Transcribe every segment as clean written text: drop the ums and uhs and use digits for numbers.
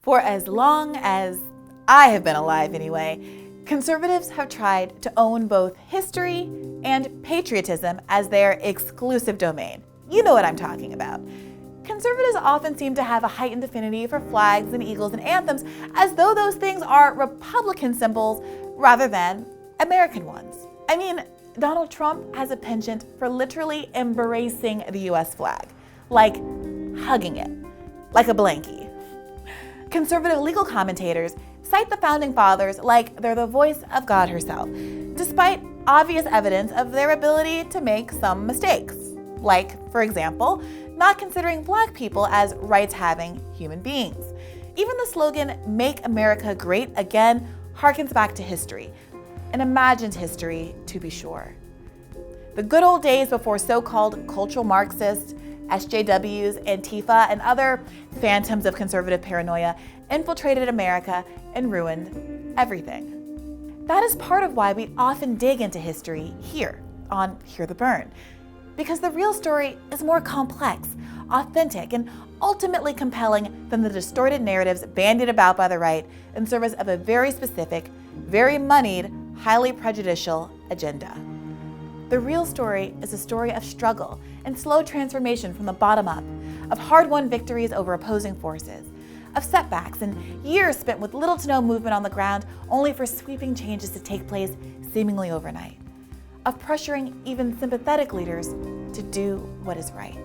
For as long as I have been alive anyway, conservatives have tried to own both history and patriotism as their exclusive domain. You know what I'm talking about. Conservatives often seem to have a heightened affinity for flags and eagles and anthems, as though those things are Republican symbols rather than American ones. I mean, Donald Trump has a penchant for literally embracing the US flag, like hugging it, like a blankie. Conservative legal commentators cite the Founding Fathers like they're the voice of God herself, despite obvious evidence of their ability to make some mistakes. Like, for example, not considering Black people as rights-having human beings. Even the slogan, "Make America Great Again," harkens back to history, an imagined history, to be sure. The good old days before so-called cultural Marxists, SJWs, Antifa, and other phantoms of conservative paranoia infiltrated America and ruined everything. That is part of why we often dig into history here on Hear the Bern, because the real story is more complex, authentic, and ultimately compelling than the distorted narratives bandied about by the right in service of a very specific, very moneyed, highly prejudicial agenda. The real story is a story of struggle and slow transformation from the bottom up, of hard-won victories over opposing forces, of setbacks and years spent with little to no movement on the ground only for sweeping changes to take place seemingly overnight, of pressuring even sympathetic leaders to do what is right.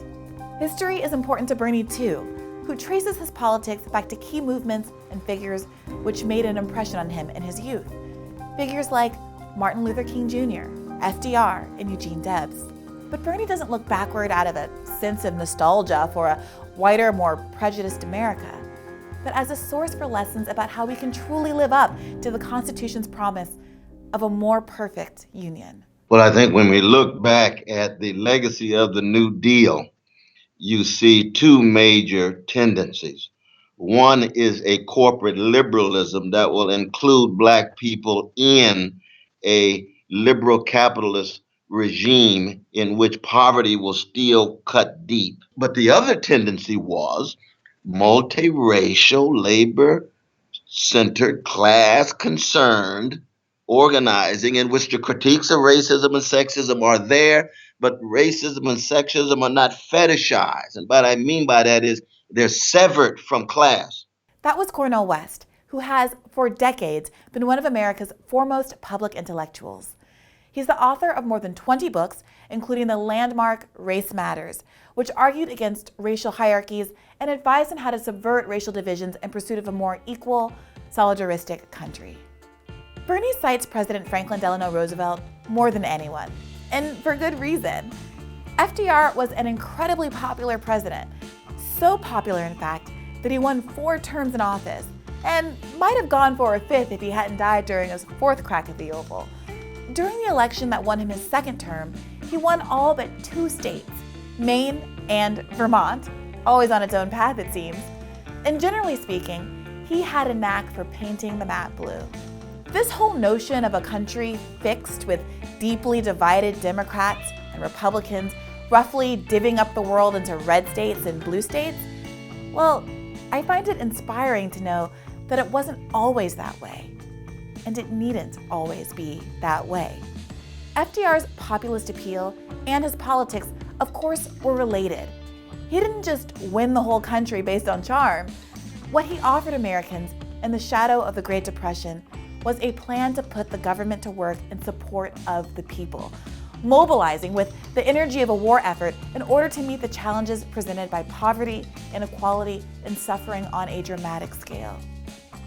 History is important to Bernie too, who traces his politics back to key movements and figures which made an impression on him in his youth. Figures like Martin Luther King Jr., FDR, and Eugene Debs. But Bernie doesn't look backward out of a sense of nostalgia for a whiter, more prejudiced America, but as a source for lessons about how we can truly live up to the Constitution's promise of a more perfect union. Well, I think when we look back at the legacy of the New Deal, you see two major tendencies. One is a corporate liberalism that will include Black people in a liberal capitalist regime in which poverty will still cut deep. But the other tendency was multiracial, labor-centered, class-concerned organizing in which the critiques of racism and sexism are there, but racism and sexism are not fetishized. And what I mean by that is they're severed from class. That was Cornel West, who has, for decades, been one of America's foremost public intellectuals. He's the author of more than 20 books, including the landmark Race Matters, which argued against racial hierarchies and advised on how to subvert racial divisions in pursuit of a more equal, solidaristic country. Bernie cites President Franklin Delano Roosevelt more than anyone, and for good reason. FDR was an incredibly popular president, so popular, in fact, that he won 4 terms in office, and might have gone for a 5th if he hadn't died during his 4th crack at the Oval. During the election that won him his 2nd term, he won all but 2 states, Maine and Vermont, always on its own path it seems. And generally speaking, he had a knack for painting the map blue. This whole notion of a country fixed with deeply divided Democrats and Republicans roughly divvying up the world into red states and blue states, well, I find it inspiring to know that it wasn't always that way. And it needn't always be that way. FDR's populist appeal and his politics, of course, were related. He didn't just win the whole country based on charm. What he offered Americans in the shadow of the Great Depression was a plan to put the government to work in support of the people, mobilizing with the energy of a war effort in order to meet the challenges presented by poverty, inequality, and suffering on a dramatic scale.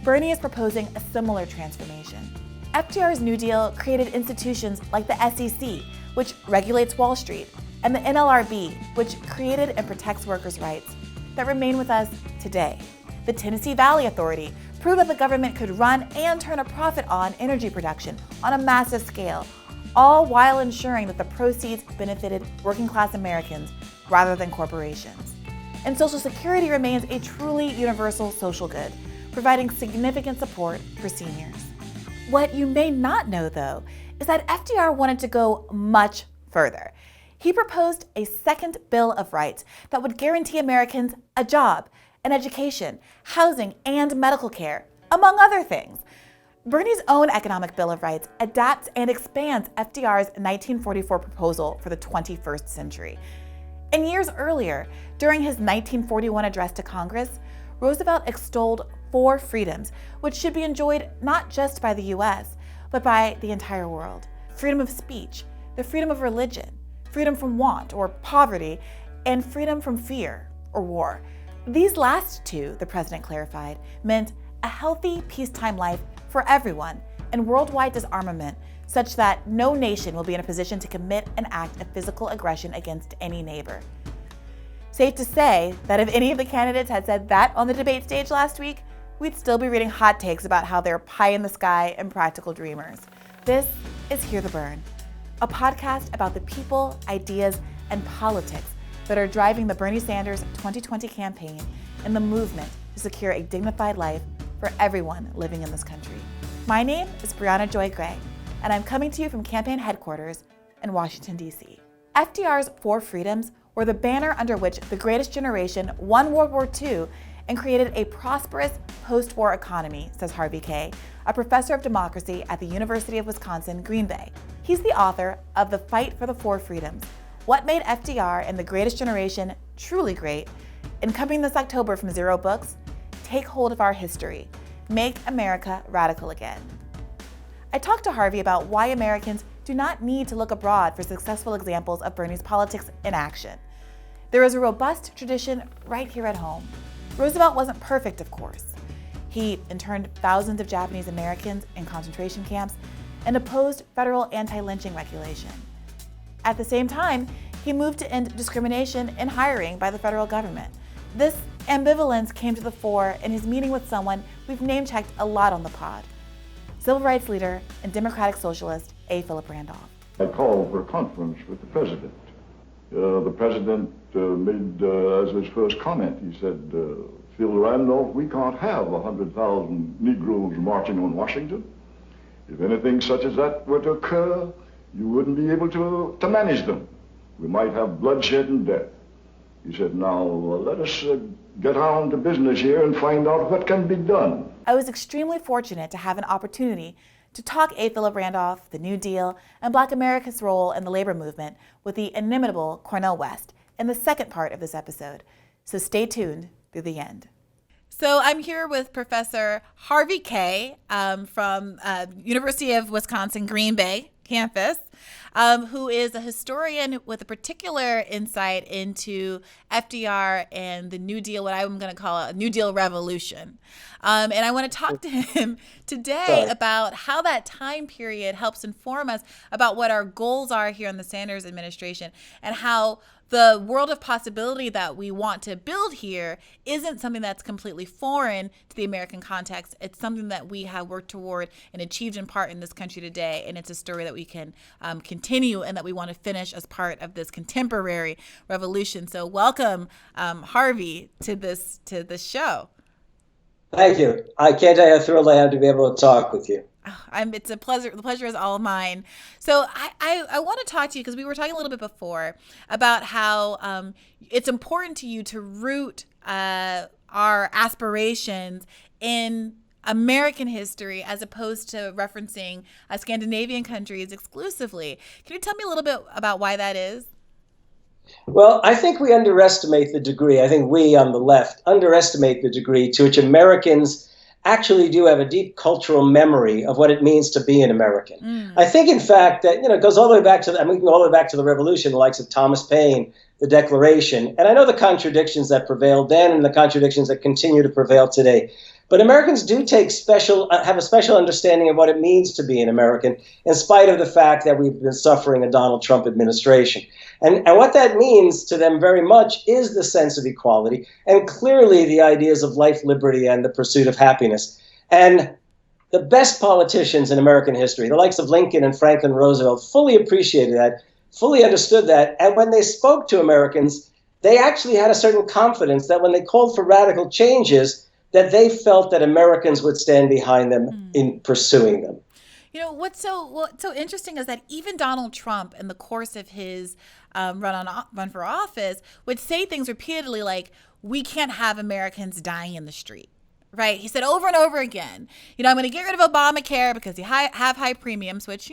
Bernie is proposing a similar transformation. FDR's New Deal created institutions like the SEC, which regulates Wall Street, and the NLRB, which created and protects workers' rights, that remain with us today. The Tennessee Valley Authority proved that the government could run and turn a profit on energy production on a massive scale, all while ensuring that the proceeds benefited working-class Americans rather than corporations. And Social Security remains a truly universal social good, providing significant support for seniors. What you may not know, though, is that FDR wanted to go much further. He proposed a second Bill of Rights that would guarantee Americans a job, in education, housing, and medical care, among other things. Bernie's own Economic Bill of Rights adapts and expands FDR's 1944 proposal for the 21st century. And years earlier, during his 1941 address to Congress, Roosevelt extolled 4 freedoms, which should be enjoyed not just by the U.S., but by the entire world. Freedom of speech, the freedom of religion, freedom from want or poverty, and freedom from fear or war. These last 2, the president clarified, meant a healthy peacetime life for everyone and worldwide disarmament such that no nation will be in a position to commit an act of physical aggression against any neighbor. Safe to say that if any of the candidates had said that on the debate stage last week, we'd still be reading hot takes about how they're pie in the sky and practical dreamers. This is Hear the Bern, a podcast about the people, ideas, and politics that are driving the Bernie Sanders 2020 campaign and the movement to secure a dignified life for everyone living in this country. My name is Briahna Joy Gray, and I'm coming to you from campaign headquarters in Washington, D.C. FDR's 4 freedoms were the banner under which the greatest generation won World War II and created a prosperous post-war economy, says Harvey Kaye, a professor of democracy at the University of Wisconsin, Green Bay. He's the author of The Fight for the 4 Freedoms, What Made FDR and the Greatest Generation Truly Great, and coming this October from Zero Books, Take Hold of Our History, Make America Radical Again. I talked to Harvey about why Americans do not need to look abroad for successful examples of Bernie's politics in action. There is a robust tradition right here at home. Roosevelt wasn't perfect, of course. He interned thousands of Japanese Americans in concentration camps and opposed federal anti-lynching regulation. At the same time, he moved to end discrimination in hiring by the federal government. This ambivalence came to the fore in his meeting with someone we've name-checked a lot on the pod, civil rights leader and Democratic socialist A. Philip Randolph. I called for a conference with the president. The president made, as his first comment, he said, Phil Randolph, we can't have 100,000 Negroes marching on Washington. If anything such as that were to occur, you wouldn't be able to manage them. We might have bloodshed and death. He said, now let us get on to business here and find out what can be done. I was extremely fortunate to have an opportunity to talk A. Philip Randolph, the New Deal, and Black America's role in the labor movement with the inimitable Cornel West in the second part of this episode. So stay tuned through the end. So I'm here with Professor Harvey Kaye from University of Wisconsin, Green Bay campus, who is a historian with a particular insight into FDR and the New Deal, what I'm going to call a New Deal revolution. And I want to talk to him today about how that time period helps inform us about what our goals are here in the Sanders administration and how the world of possibility that we want to build here isn't something that's completely foreign to the American context. It's something that we have worked toward and achieved in part in this country today, and it's a story that we can continue and that we want to finish as part of this contemporary revolution. So welcome, Harvey, to this show. Thank you. I can't tell you how thrilled I am to be able to talk with you. It's a pleasure. The pleasure is all mine. So I want to talk to you because we were talking a little bit before about how it's important to you to root our aspirations in American history as opposed to referencing Scandinavian countries exclusively. Can you tell me a little bit about why that is? Well, I think we underestimate the degree. I think we on the left underestimate the degree to which Americans actually do have a deep cultural memory of what it means to be an American. I think, in fact, that it goes all the way back to the Revolution, the likes of Thomas Paine, the Declaration, and I know the contradictions that prevailed then and the contradictions that continue to prevail today. But Americans do have a special understanding of what it means to be an American, in spite of the fact that we've been suffering a Donald Trump administration. And what that means to them very much is the sense of equality, and clearly the ideas of life, liberty, and the pursuit of happiness. And the best politicians in American history, the likes of Lincoln and Franklin Roosevelt, fully appreciated that, fully understood that, and when they spoke to Americans, they actually had a certain confidence that when they called for radical changes, that they felt that Americans would stand behind them in pursuing them. You know, what's so interesting is that even Donald Trump, in the course of his run for office, would say things repeatedly like, we can't have Americans dying in the street. Right. He said over and over again, I'm going to get rid of Obamacare because you have high premiums, which,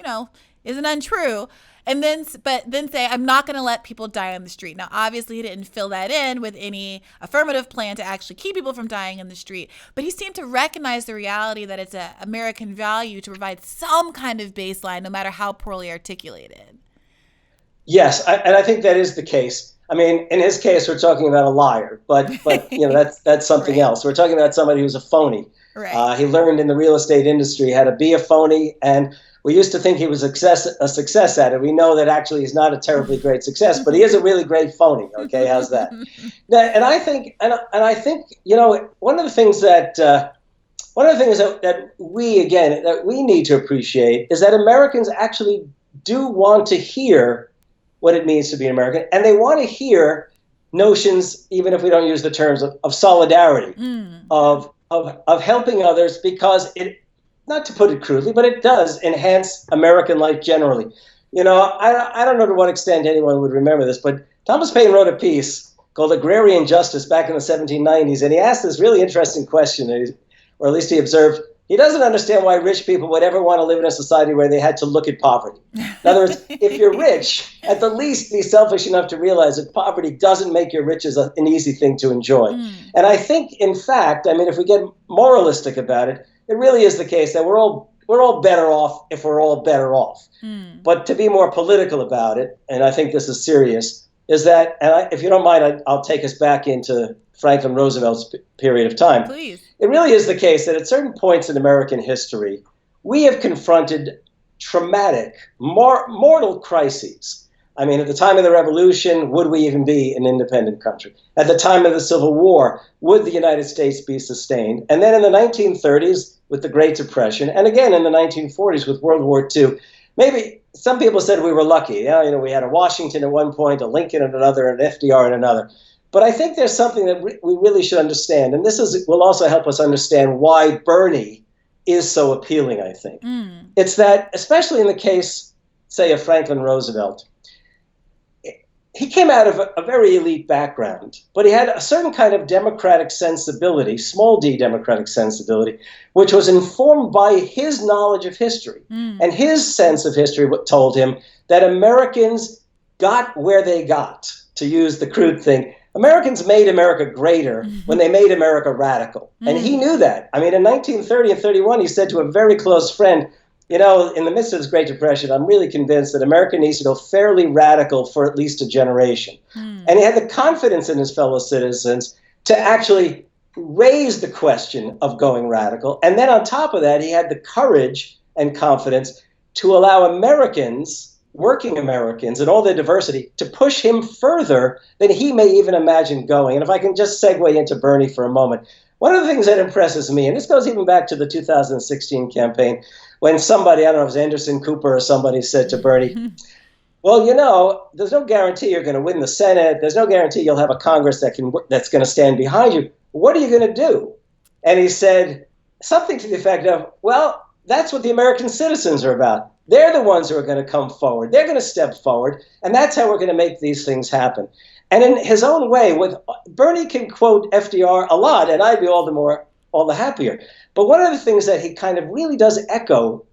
isn't untrue. And then say, I'm not going to let people die on the street. Now, obviously, he didn't fill that in with any affirmative plan to actually keep people from dying in the street. But he seemed to recognize the reality that it's an American value to provide some kind of baseline, no matter how poorly articulated. Yes, and I think that is the case. I mean, in his case, we're talking about a liar, but that's something right. else. We're talking about somebody who's a phony. Right. He learned in the real estate industry how to be a phony, and we used to think he was a success at it. We know that actually he's not a terribly great success, but he is a really great phony. Okay, how's that? And I think, one of the things that we need to appreciate is that Americans actually do want to hear what it means to be an American, and they want to hear notions, even if we don't use the terms of solidarity, of helping others, because it, not to put it crudely, but it does enhance American life generally. I don't know to what extent anyone would remember this, but Thomas Paine wrote a piece called Agrarian Justice back in the 1790s, and he asked this really interesting question, or at least he observed, he doesn't understand why rich people would ever want to live in a society where they had to look at poverty. In other words, if you're rich, at the least be selfish enough to realize that poverty doesn't make your riches an easy thing to enjoy. And I think, in fact, if we get moralistic about it, it really is the case that we're all better off if we're all better off. But to be more political about it, and I think this is serious, is that, if you don't mind, I'll take us back into Franklin Roosevelt's period of time. Please. It really is the case that at certain points in American history, we have confronted traumatic, mortal crises. At the time of the Revolution, would we even be an independent country? At the time of the Civil War, would the United States be sustained? And then in the 1930s, with the Great Depression, and again in the 1940s with World War II, maybe some people said we were lucky. We had a Washington at one point, a Lincoln at another, an FDR at another. But I think there's something that we really should understand, and this will also help us understand why Bernie is so appealing, I think. It's that, especially in the case, say, of Franklin Roosevelt, he came out of a very elite background, but he had a certain kind of democratic sensibility, small d democratic sensibility, which was informed by his knowledge of history. And his sense of history told him that Americans got where they got, to use the crude thing. Americans made America greater when they made America radical. And he knew that. In 1930 and 31, he said to a very close friend, in the midst of this Great Depression, I'm really convinced that America needs to go fairly radical for at least a generation. And he had the confidence in his fellow citizens to actually raise the question of going radical. And then on top of that, he had the courage and confidence to allow Americans, working Americans and all their diversity, to push him further than he may even imagine going. And if I can just segue into Bernie for a moment, one of the things that impresses me, and this goes even back to the 2016 campaign, when somebody, I don't know if it was Anderson Cooper or somebody, said to Bernie, well, there's no guarantee you're going to win the Senate. There's no guarantee you'll have a Congress that's going to stand behind you. What are you going to do? And he said something to the effect of, well, that's what the American citizens are about. They're the ones who are going to come forward. They're going to step forward, and that's how we're going to make these things happen. And in his own way, Bernie can quote FDR a lot, and I'd be all the happier. But one of the things that he kind of really does echo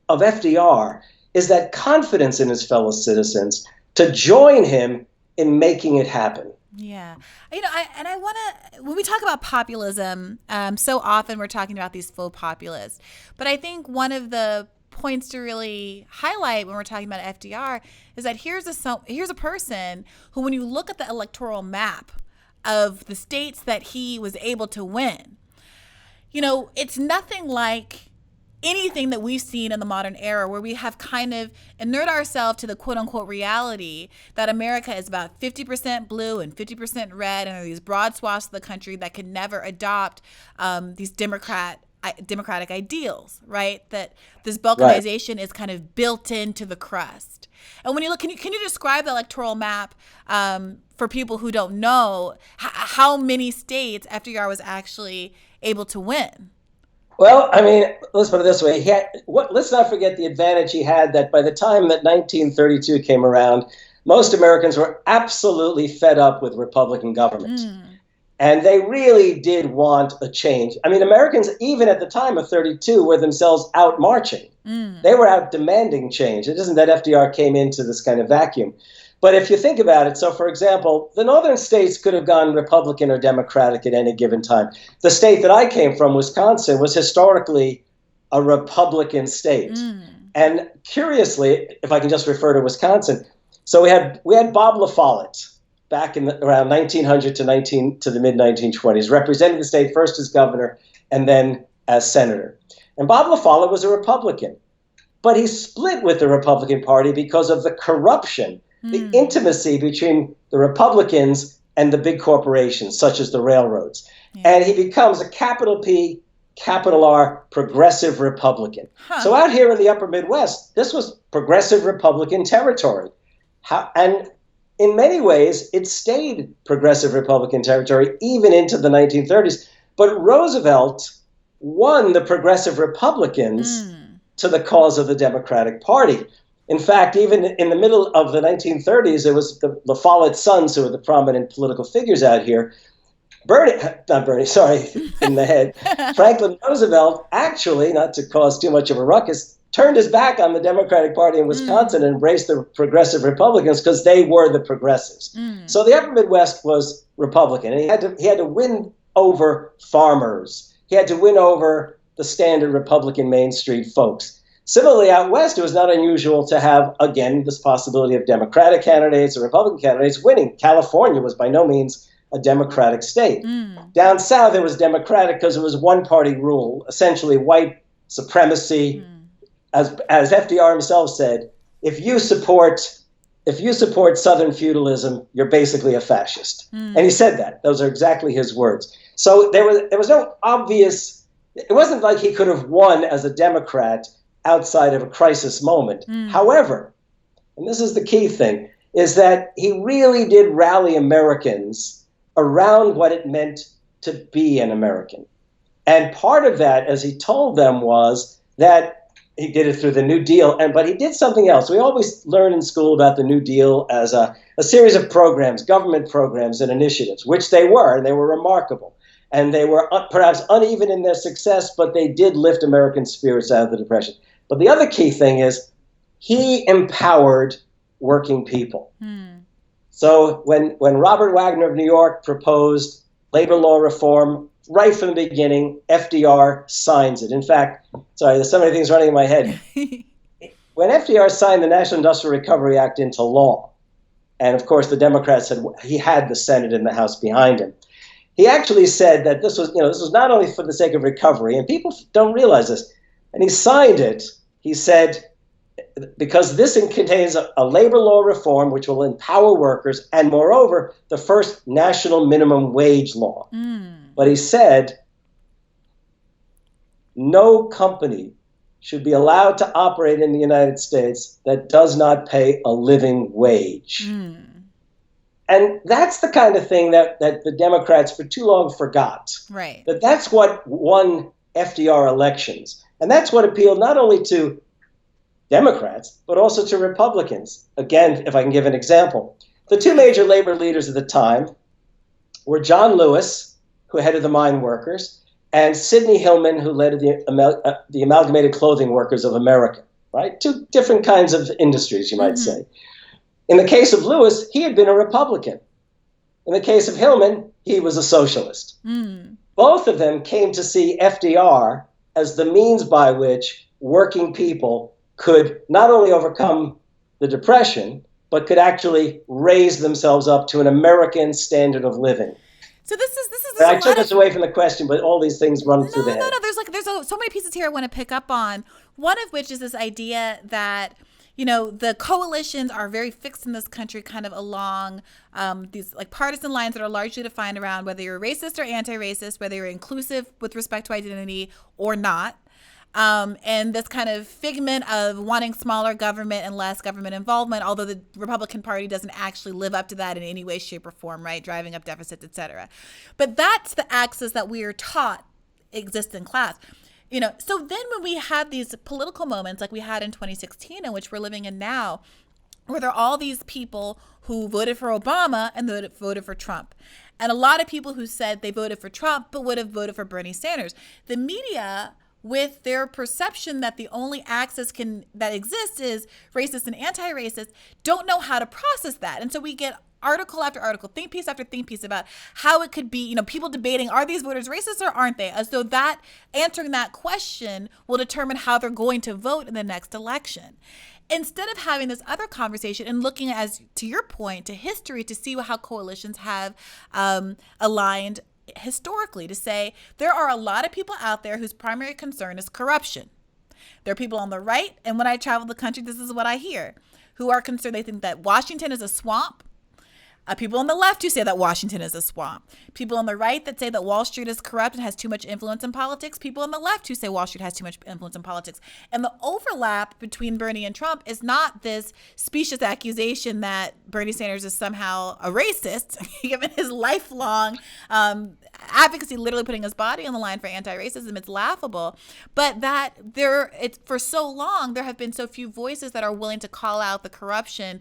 of FDR is that confidence in his fellow citizens to join him in making it happen. Yeah. I want to, when we talk about populism, so often we're talking about these faux populists. But I think one of the points to really highlight when we're talking about FDR is that here's a person who, when you look at the electoral map of the states that he was able to win, it's nothing like anything that we've seen in the modern era, where we have kind of inured ourselves to the quote unquote reality that America is about 50% blue and 50% red, and there are these broad swaths of the country that could never adopt these democratic ideals, right? That this balkanization is kind of built into the crust. And when you look, can you describe the electoral map for people who don't know how many states FDR was actually able to win? Well, let's put it this way. Let's not forget the advantage he had, that by the time that 1932 came around, most Americans were absolutely fed up with Republican government. And they really did want a change. I mean, Americans, even at the time of 32, were themselves out marching. They were out demanding change. It isn't that FDR came into this kind of vacuum. But if you think about it, so for example, the northern states could have gone Republican or Democratic at any given time. The state that I came from, Wisconsin, was historically a Republican state. And curiously, if I can just refer to Wisconsin, so we had Bob La Follette back in around 1900 to the mid-1920s, representing the state first as governor and then as senator. And Bob La Follette was a Republican, but he split with the Republican Party because of the corruption, the intimacy between the Republicans and the big corporations, such as the railroads. And he becomes a capital P, capital R, progressive Republican. So out here in the upper Midwest, this was progressive Republican territory. And in many ways, it stayed progressive Republican territory even into the 1930s. But Roosevelt won the progressive Republicans to the cause of the Democratic Party. In fact, even in the middle of the 1930s, it was the La Follette's sons who were the prominent political figures out here. In the head. Franklin Roosevelt actually, not to cause too much of a ruckus, turned his back on the Democratic Party in Wisconsin and embraced the progressive Republicans because they were the progressives. So the upper Midwest was Republican, and he had to win over farmers. He had to win over the standard Republican Main Street folks. Similarly, out west, it was not unusual to have, again, this possibility of Democratic candidates or Republican candidates winning. California was by no means a Democratic state. Down south, it was Democratic because it was one-party rule, essentially white supremacy. As FDR himself said, if you support Southern feudalism, you're basically a fascist. And he said that. Those are exactly his words. So there was no obvious. It wasn't like he could have won as a Democrat outside of a crisis moment. However, and this is the key thing, is that he really did rally Americans around what it meant to be an American. And part of that, as he told them, was that he did it through the New Deal, but he did something else. We always learn in school about the New Deal as a series of programs, government programs and initiatives, which they were, and they were remarkable. And they were perhaps uneven in their success, but they did lift American spirits out of the Depression. But the other key thing is he empowered working people. So when Robert Wagner of New York proposed labor law reform, right from the beginning, FDR signs it. In fact, sorry, there's so many things running in my head. When FDR signed the National Industrial Recovery Act into law, and of course the Democrats said he had the Senate and the House behind him, he actually said that this was not only for the sake of recovery, and people don't realize this, and he signed it, he said, because this contains a labor law reform which will empower workers and, moreover, the first national minimum wage law. But he said, no company should be allowed to operate in the United States that does not pay a living wage. And that's the kind of thing that the Democrats for too long forgot. Right. That's what won FDR elections. And that's what appealed not only to Democrats, but also to Republicans. Again, if I can give an example, the two major labor leaders at the time were John Lewis, who headed the mine workers, and Sidney Hillman, who led the Amalgamated Clothing Workers of America, right? Two different kinds of industries, you might say. In the case of Lewis, he had been a Republican. In the case of Hillman, he was a socialist. Both of them came to see FDR as the means by which working people could not only overcome the Depression, but could actually raise themselves up to an American standard of living. So this is I took us away from the question, but all these things run through the head. No. There's so many pieces here I want to pick up on. One of which is this idea that the coalitions are very fixed in this country, kind of along these like partisan lines that are largely defined around whether you're racist or anti-racist, whether you're inclusive with respect to identity or not. And this kind of figment of wanting smaller government and less government involvement, although the Republican Party doesn't actually live up to that in any way, shape, or form, right? Driving up deficits, et cetera. But that's the axis that we are taught exists in class. So then when we had these political moments like we had in 2016, in which we're living in now, where there are all these people who voted for Obama and voted for Trump. and a lot of people who said they voted for Trump but would have voted for Bernie Sanders. The media, with their perception that the only axis that exists is racist and anti-racist, don't know how to process that. And so we get article after article, think piece after think piece about how it could be, people debating, are these voters racist or aren't they? As though that answering that question will determine how they're going to vote in the next election. Instead of having this other conversation and looking, as to your point, to history to see how coalitions have aligned historically, to say there are a lot of people out there whose primary concern is corruption. There are people on the right, and when I travel the country, this is what I hear, who are concerned. They think that Washington is a swamp. People on the left who say that Washington is a swamp. People on the right that say that Wall Street is corrupt and has too much influence in politics. People on the left who say Wall Street has too much influence in politics. And the overlap between Bernie and Trump is not this specious accusation that Bernie Sanders is somehow a racist, given his lifelong advocacy, literally putting his body on the line for anti-racism. It's laughable. But that for so long, there have been so few voices that are willing to call out the corruption,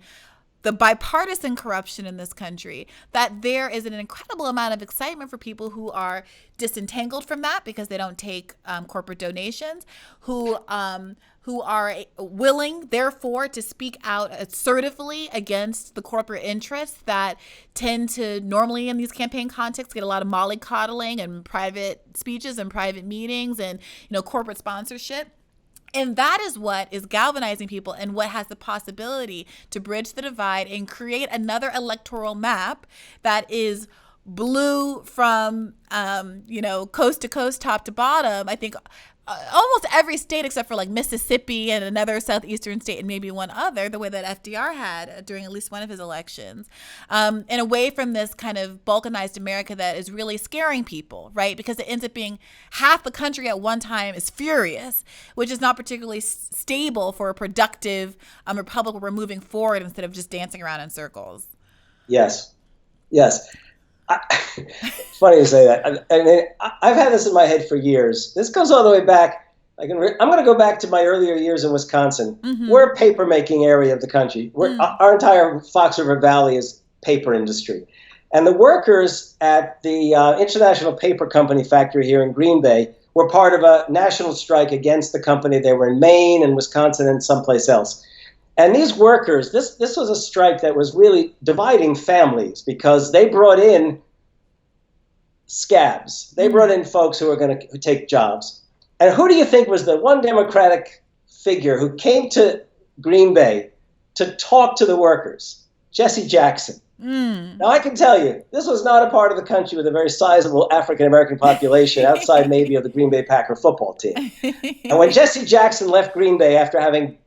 the bipartisan corruption in this country, that there is an incredible amount of excitement for people who are disentangled from that because they don't take corporate donations, who are willing, therefore, to speak out assertively against the corporate interests that tend to normally in these campaign contexts get a lot of mollycoddling and private speeches and private meetings and corporate sponsorship. And that is what is galvanizing people and what has the possibility to bridge the divide and create another electoral map that is blue from, coast to coast, top to bottom. I think almost every state except for like Mississippi and another southeastern state and maybe one other, the way that FDR had during at least one of his elections, and away from this kind of balkanized America that is really scaring people, right? Because it ends up being half the country at one time is furious, which is not particularly stable for a productive republic where we're moving forward instead of just dancing around in circles. Yes. It's funny you say that. I mean, I've had this in my head for years. This goes all the way back. I'm going to go back to my earlier years in Wisconsin. Mm-hmm. We're a paper-making area of the country. Our entire Fox River Valley is paper industry. And the workers at the International Paper Company factory here in Green Bay were part of a national strike against the company. They were in Maine and Wisconsin and someplace else. And these workers, this was a strike that was really dividing families because they brought in scabs. They brought in folks who were going to take jobs. And who do you think was the one Democratic figure who came to Green Bay to talk to the workers? Jesse Jackson. Now, I can tell you, this was not a part of the country with a very sizable African-American population outside maybe of the Green Bay Packer football team. And when Jesse Jackson left Green Bay after having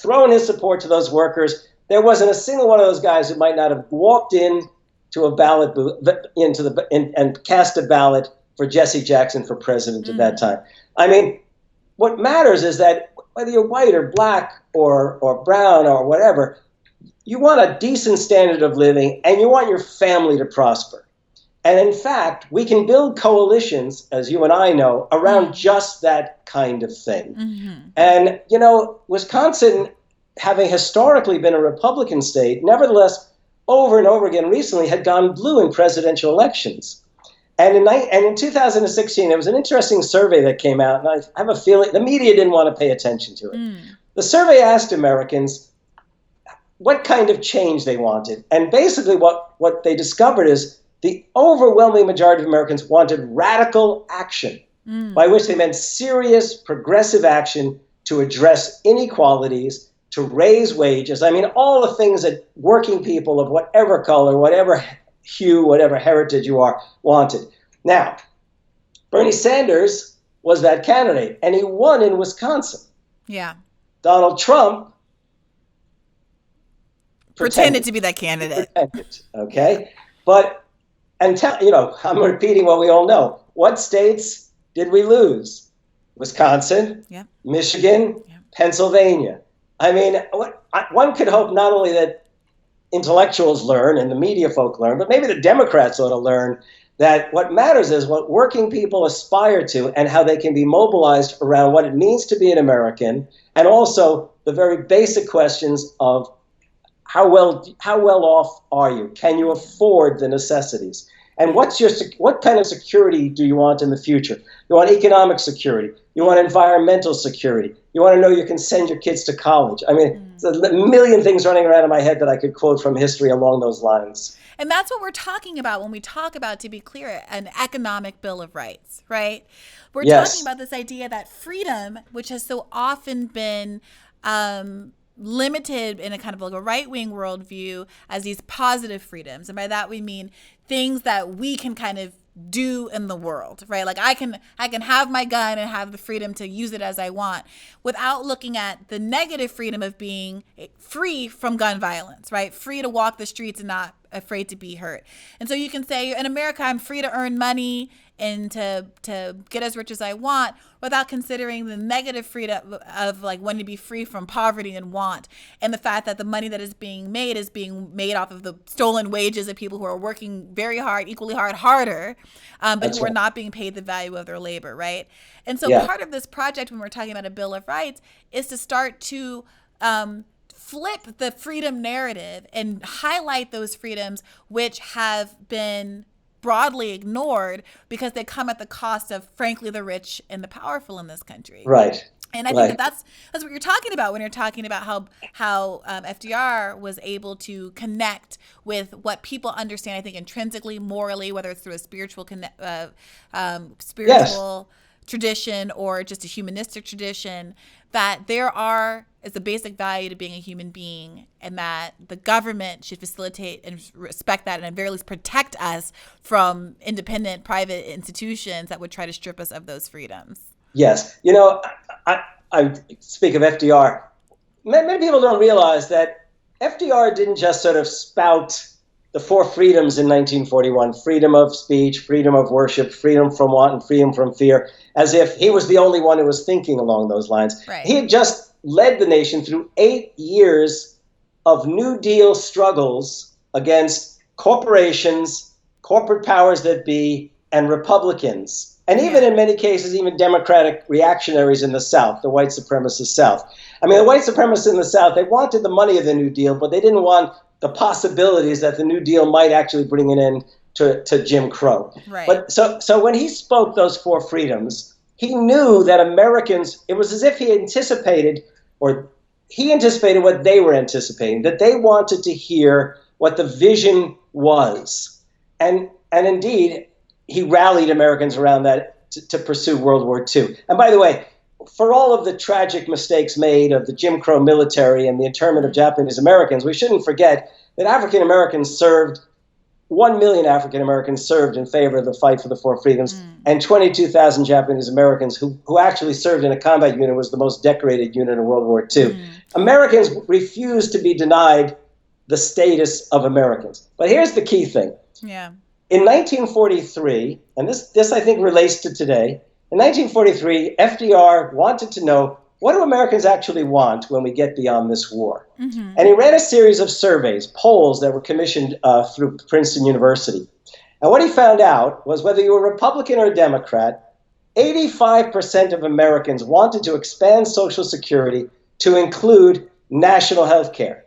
thrown his support to those workers, there wasn't a single one of those guys who might not have walked in to a ballot booth and cast a ballot for Jesse Jackson for president at that time. I mean, what matters is that whether you're white or black or brown or whatever, you want a decent standard of living and you want your family to prosper. And in fact, we can build coalitions, as you and I know, around just that kind of thing. Mm-hmm. And, Wisconsin, having historically been a Republican state, nevertheless, over and over again recently had gone blue in presidential elections. And in 2016, there was an interesting survey that came out, and I have a feeling the media didn't want to pay attention to it. The survey asked Americans what kind of change they wanted. And basically what they discovered is the overwhelming majority of Americans wanted radical action, by which they meant serious, progressive action to address inequalities, to raise wages. I mean, all the things that working people of whatever color, whatever hue, whatever heritage you are, wanted. Now, Bernie Sanders was that candidate, and he won in Wisconsin. Yeah. Donald Trump pretended to be that candidate. Okay? But, I'm repeating what we all know. What states did we lose? Wisconsin, Michigan, Pennsylvania. I mean, one could hope not only that intellectuals learn and the media folk learn, but maybe the Democrats ought to learn that what matters is what working people aspire to and how they can be mobilized around what it means to be an American, and also the very basic questions of how well off are you? Can you afford the necessities? And what kind of security do you want in the future? You want economic security. You want environmental security. You want to know you can send your kids to college. I mean, there's a million things running around in my head that I could quote from history along those lines. And that's what we're talking about when we talk about, to be clear, an economic Bill of Rights, right? We're talking about this idea that freedom, which has so often been limited in a kind of like a right-wing worldview as these positive freedoms. And by that we mean things that we can kind of do in the world, right? Like I can have my gun and have the freedom to use it as I want without looking at the negative freedom of being free from gun violence, right? Free to walk the streets and not afraid to be hurt. And so you can say, in America, I'm free to earn money and to get as rich as I want without considering the negative freedom of like wanting to be free from poverty and want, and the fact that the money that is being made off of the stolen wages of people who are working very hard, equally hard, harder, but who are not being paid the value of their labor, right? And so part of this project, when we're talking about a Bill of Rights, is to start to flip the freedom narrative and highlight those freedoms which have been broadly ignored because they come at the cost of, frankly, the rich and the powerful in this country. Right. And I think that's what you're talking about when you're talking about how FDR was able to connect with what people understand, I think, intrinsically, morally, whether it's through a spiritual tradition or just a humanistic tradition, that there is a basic value to being a human being, and that the government should facilitate and respect that, and at the very least protect us from independent private institutions that would try to strip us of those freedoms. Yes. You know, I speak of FDR. Many people don't realize that FDR didn't just sort of spout the four freedoms in 1941, freedom of speech, freedom of worship, freedom from want, and freedom from fear, as if he was the only one who was thinking along those lines. Right. He had just led the nation through 8 years of New Deal struggles against corporations, corporate powers that be, and Republicans. And even in many cases, even Democratic reactionaries in the South, the white supremacist South. I mean, the white supremacists in the South, they wanted the money of the New Deal, but they didn't want the possibilities that the New Deal might actually bring an end to Jim Crow. Right. But so when he spoke those four freedoms, he knew that Americans, it was as if he anticipated what they were anticipating, that they wanted to hear what the vision was. And indeed, he rallied Americans around that to pursue World War II. And by the way, for all of the tragic mistakes made of the Jim Crow military and the internment of Japanese Americans, we shouldn't forget that 1 million African Americans served in favor of the fight for the four freedoms, and 22,000 Japanese Americans who actually served in a combat unit, was the most decorated unit in World War II. Americans refused to be denied the status of Americans. But here's the key thing. Yeah. In 1943, and this I think relates to today, in 1943, FDR wanted to know, what do Americans actually want when we get beyond this war? Mm-hmm. And he ran a series of surveys, polls that were commissioned through Princeton University. And what he found out was whether you were Republican or Democrat, 85% of Americans wanted to expand Social Security to include national health care.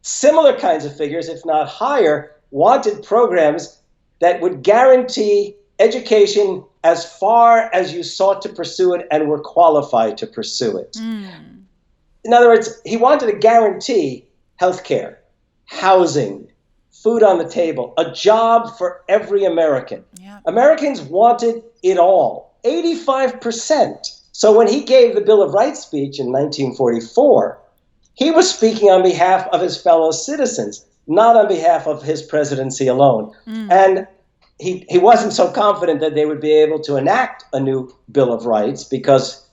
Similar kinds of figures, if not higher, wanted programs that would guarantee education as far as you sought to pursue it and were qualified to pursue it. In other words, he wanted to guarantee health care, housing, food on the table, a job for every American. Yeah. Americans wanted it all, 85%. So when he gave the Bill of Rights speech in 1944, he was speaking on behalf of his fellow citizens, not on behalf of his presidency alone. And he wasn't so confident that they would be able to enact a new Bill of Rights because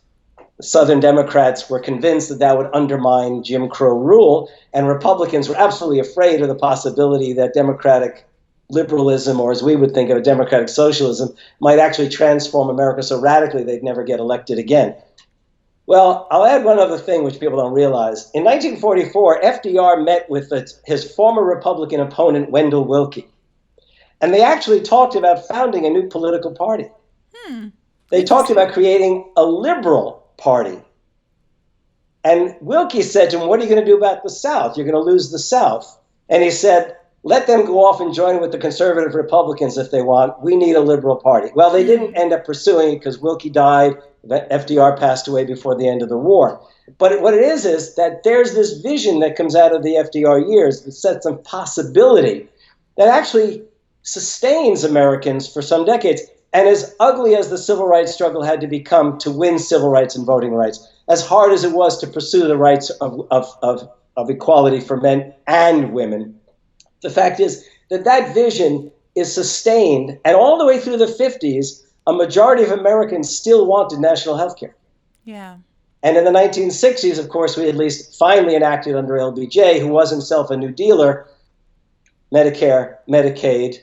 Southern Democrats were convinced that would undermine Jim Crow rule, and Republicans were absolutely afraid of the possibility that democratic liberalism, or as we would think of democratic socialism, might actually transform America so radically they'd never get elected again. Well, I'll add one other thing which people don't realize. In 1944, FDR met with his former Republican opponent, Wendell Willkie. And they actually talked about founding a new political party. They talked about creating a liberal party. And Willkie said to him, what are you going to do about the South? You're going to lose the South. And he said, let them go off and join with the conservative Republicans if they want. We need a liberal party. Well, they didn't end up pursuing it because Wilkie died. FDR passed away before the end of the war. But what it is that there's this vision that comes out of the FDR years that sets a possibility that actually sustains Americans for some decades. And as ugly as the civil rights struggle had to become to win civil rights and voting rights, as hard as it was to pursue the rights of equality for men and women, the fact is that vision is sustained. And all the way through the 50s, a majority of Americans still wanted national health care. Yeah. And in the 1960s, of course, we at least finally enacted under LBJ, who was himself a New Dealer, Medicare, Medicaid,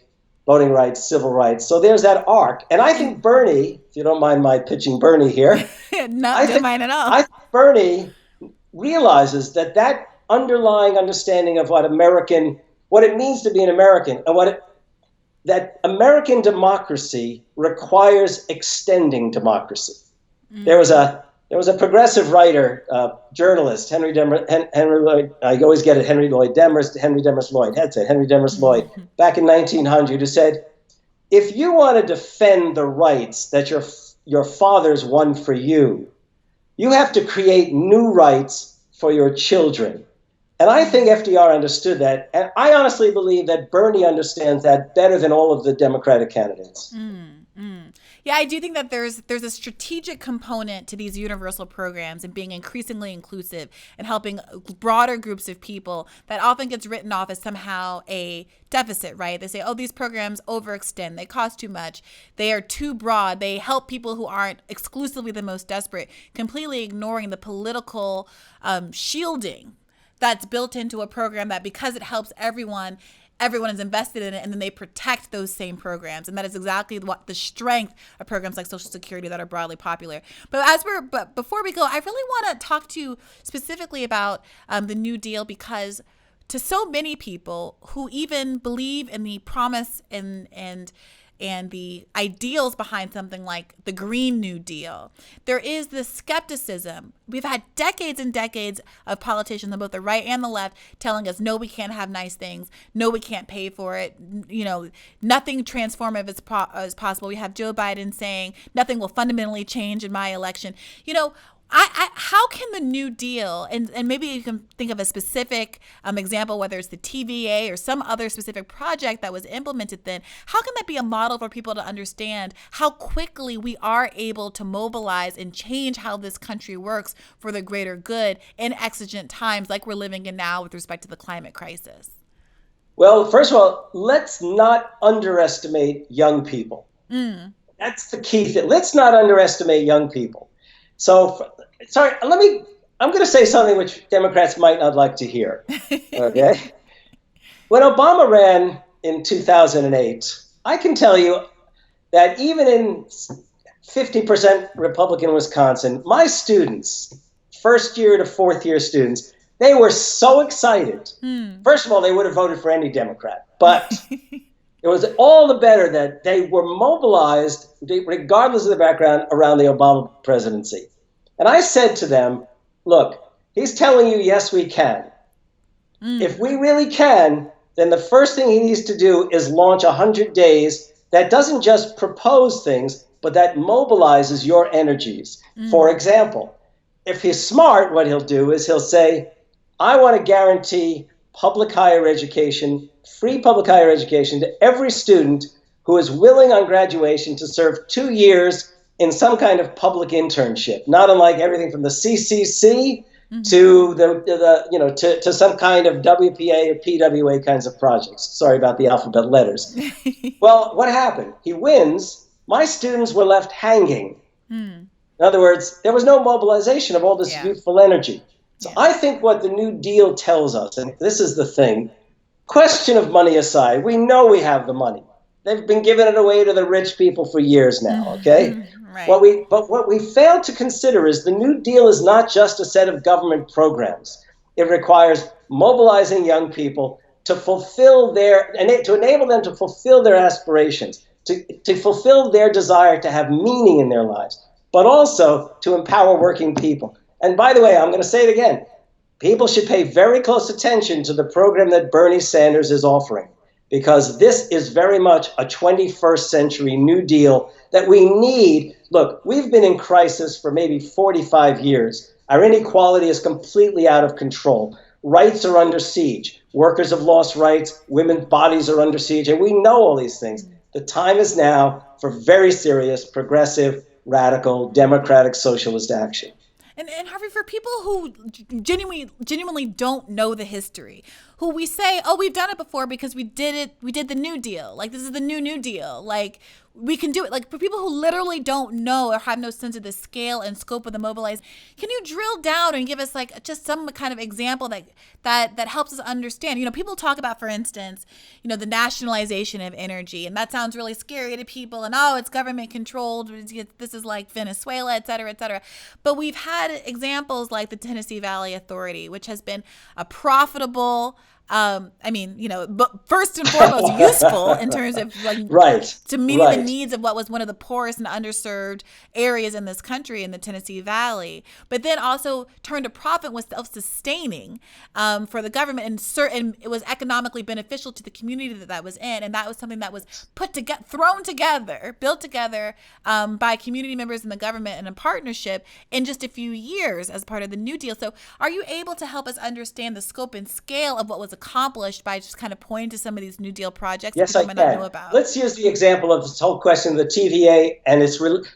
voting rights, civil rights. So there's that arc. And I think Bernie, if you don't mind my pitching Bernie here. Don't mind at all. I think Bernie realizes that underlying understanding of what it means to be an American, and that American democracy requires extending democracy. Mm. There was a progressive writer, journalist, Henry Lloyd. I always get it, Henry Lloyd Demers, Henry Demers Lloyd. That's it, Henry Demers Lloyd. Back in 1900, who said, if you want to defend the rights that your fathers won for you, you have to create new rights for your children. And I think FDR understood that. And I honestly believe that Bernie understands that better than all of the Democratic candidates. Yeah, I do think that there's a strategic component to these universal programs and being increasingly inclusive and helping broader groups of people that often gets written off as somehow a deficit, right? They say, oh, these programs overextend. They cost too much. They are too broad. They help people who aren't exclusively the most desperate, completely ignoring the political shielding that's built into a program that because it helps everyone is invested in it, and then they protect those same programs. And that is exactly what the strength of programs like Social Security that are broadly popular. But before we go, I really want to talk to you specifically about the New Deal, because to so many people who even believe in the promise and the ideals behind something like the Green New Deal, there is this skepticism. We've had decades and decades of politicians on both the right and the left telling us, no, we can't have nice things. No, we can't pay for it. Nothing transformative is possible. We have Joe Biden saying nothing will fundamentally change in my election. How can the New Deal, and maybe you can think of a specific example, whether it's the TVA or some other specific project that was implemented then, how can that be a model for people to understand how quickly we are able to mobilize and change how this country works for the greater good in exigent times like we're living in now with respect to the climate crisis? Well, first of all, let's not underestimate young people. That's the key thing. Let's not underestimate young people. So, I'm going to say something which Democrats might not like to hear, okay? When Obama ran in 2008, I can tell you that even in 50% Republican Wisconsin, my students, first year to fourth year students, they were so excited. First of all, they would have voted for any Democrat, but it was all the better that they were mobilized, regardless of the background, around the Obama presidency. And I said to them, look, he's telling you, yes, we can. If we really can, then the first thing he needs to do is launch 100 days that doesn't just propose things, but that mobilizes your energies. For example, if he's smart, what he'll do is he'll say, I want to guarantee public higher education, free public higher education to every student who is willing on graduation to serve 2 years in some kind of public internship, not unlike everything from the CCC to to some kind of WPA or PWA kinds of projects. Sorry about the alphabet letters. Well, what happened? He wins. My students were left hanging. In other words, there was no mobilization of all this youthful energy. So I think what the New Deal tells us, and this is the thing, question of money aside, we know we have the money. They've been giving it away to the rich people for years now, okay? Right. What we fail to consider is the New Deal is not just a set of government programs. It requires mobilizing young people to fulfill to enable them to fulfill their aspirations, to fulfill their desire to have meaning in their lives, but also to empower working people. And by the way, I'm going to say it again, people should pay very close attention to the program that Bernie Sanders is offering, because this is very much a 21st century New Deal that we need. Look, we've been in crisis for maybe 45 years. Our inequality is completely out of control. Rights are under siege. Workers have lost rights. Women's bodies are under siege. And we know all these things. The time is now for very serious, progressive, radical, democratic, socialist action. And Harvey, for people who genuinely don't know the history, who we say, oh, we've done it before because we did the New Deal. Like, this is the New Deal. Like, we can do it. Like, for people who literally don't know or have no sense of the scale and scope of the mobilized, can you drill down and give us like just some kind of example that helps us understand? You know, people talk about, for instance, you know, the nationalization of energy, and that sounds really scary to people, and oh, it's government controlled. This is like Venezuela, et cetera, et cetera. But we've had examples like the Tennessee Valley Authority, which has been a profitable, but first and foremost, useful in terms of like to meeting the needs of what was one of the poorest and underserved areas in this country, in the Tennessee Valley. But then also turned a profit, was self-sustaining for the government, and it was economically beneficial to the community that was in. And that was something that was built together by community members in the government in a partnership in just a few years as part of the New Deal. So are you able to help us understand the scope and scale of what was accomplished by just kind of pointing to some of these New Deal projects yes, that I people might can. not know about? Let's use the example of this whole question of the TVA. And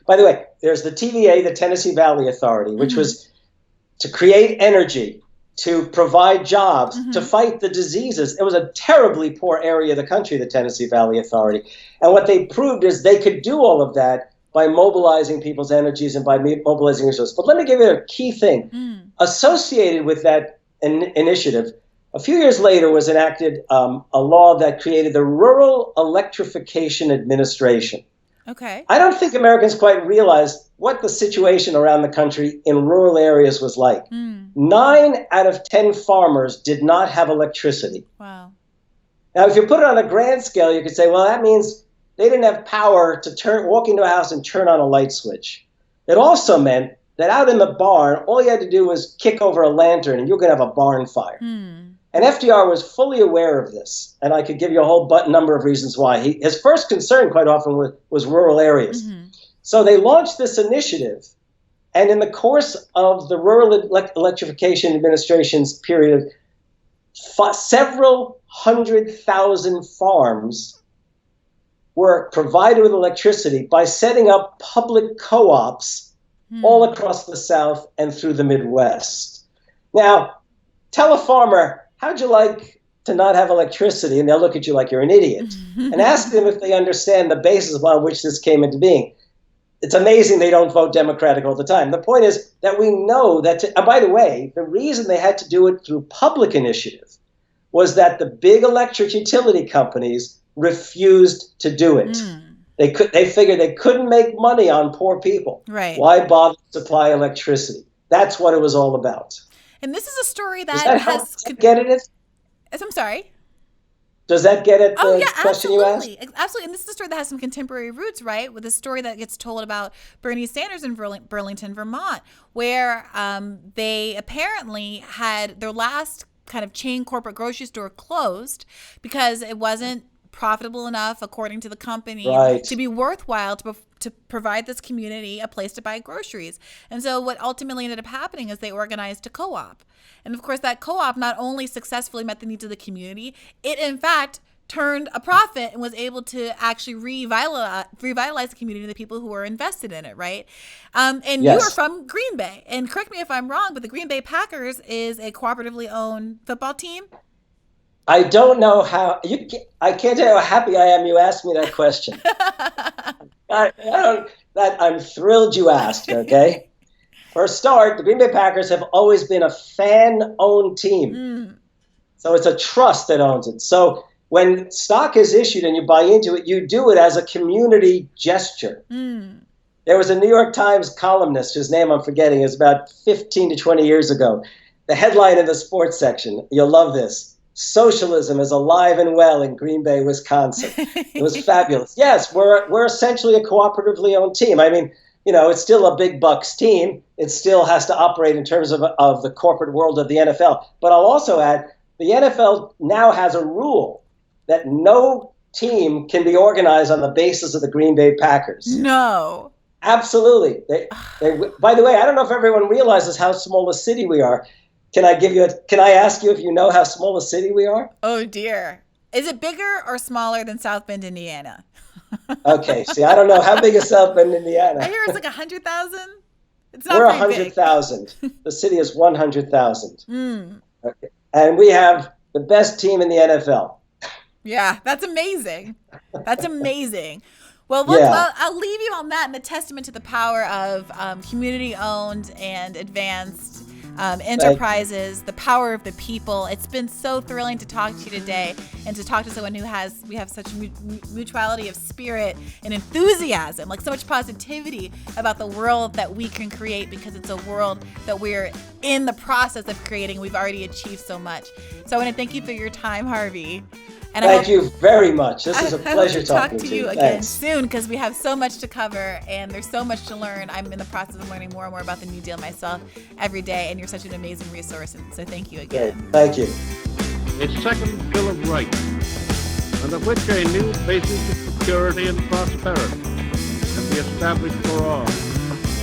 by the way, there's the TVA, the Tennessee Valley Authority, which was to create energy, to provide jobs, to fight the diseases. It was a terribly poor area of the country, the Tennessee Valley Authority. And what they proved is they could do all of that by mobilizing people's energies and by mobilizing resources. But let me give you a key thing. Associated with that initiative, a few years later was enacted a law that created the Rural Electrification Administration. Okay. I don't think Americans quite realized what the situation around the country in rural areas was like. 9 out of 10 farmers did not have electricity. Wow. Now, if you put it on a grand scale, you could say, well, that means they didn't have power to walk into a house and turn on a light switch. It also meant that out in the barn, all you had to do was kick over a lantern and you're going to have a barn fire. And FDR was fully aware of this, and I could give you a whole number of reasons why. His first concern quite often was rural areas. So they launched this initiative, and in the course of the Rural Electrification Administration's period, several 100,000 farms were provided with electricity by setting up public co-ops all across the South and through the Midwest. Now, tell a farmer, how'd you like to not have electricity? And they'll look at you like you're an idiot. And ask them if they understand the basis upon which this came into being. It's amazing they don't vote Democratic all the time. The point is that we know that, and by the way, the reason they had to do it through public initiative was that the big electric utility companies refused to do it. They figured they couldn't make money on poor people. Right. Why bother to supply electricity? That's what it was all about. And this is a story that Does that get it? I'm sorry. Does that get at the question absolutely. you asked? Absolutely. And this is a story that has some contemporary roots, right? With a story that gets told about Bernie Sanders in Burlington, Vermont, where they apparently had their last kind of chain corporate grocery store closed because it wasn't profitable enough, according to the company, to be worthwhile to provide this community a place to buy groceries. And so what ultimately ended up happening is they organized a co-op. And of course, that co-op not only successfully met the needs of the community, it in fact turned a profit and was able to actually revitalize the community and the people who were invested in it, right? And you are from Green Bay. And correct me if I'm wrong, but the Green Bay Packers is a cooperatively owned football team. I don't know how I can't tell you how happy I am you asked me that question. I'm thrilled you asked, okay? For a start, the Green Bay Packers have always been a fan-owned team. So it's a trust that owns it. So when stock is issued and you buy into it, you do it as a community gesture. There was a New York Times columnist whose name I'm forgetting. It was about 15 to 20 years ago. The headline in the sports section, you'll love this: "Socialism is alive and well in Green Bay, Wisconsin." It was fabulous. Yes, we're essentially a cooperatively owned team. I mean, it's still a big bucks team. It still has to operate in terms of the corporate world of the NFL. But I'll also add, the NFL now has a rule that no team can be organized on the basis of the Green Bay Packers. No. Absolutely. By the way, I don't know if everyone realizes how small a city we are. Can I ask you if you know how small a city we are? Oh, dear. Is it bigger or smaller than South Bend, Indiana? Okay. See, I don't know. How big is South Bend, Indiana? I hear it's like 100,000. It's not We're very 100,000. The city is 100,000. Okay. And we have the best team in the NFL. Yeah, that's amazing. That's amazing. Well, look, Yeah. I'll leave you on that and the testament to the power of community-owned and advanced enterprises, the power of the people. It's been so thrilling to talk to you today and to talk to someone we have such mutuality of spirit and enthusiasm, like so much positivity about the world that we can create, because it's a world that we're in the process of creating. We've already achieved so much. So I want to thank you for your time, Harvey. And Thank you very much. This is a pleasure talking to you again Thanks. soon, because we have so much to cover and there's so much to learn. I'm in the process of learning more and more about the New Deal myself every day, and you're such an amazing resource. And so thank you again. Great. Thank you. Its second Bill of Rights, under which a new basis of security and prosperity can be established for all,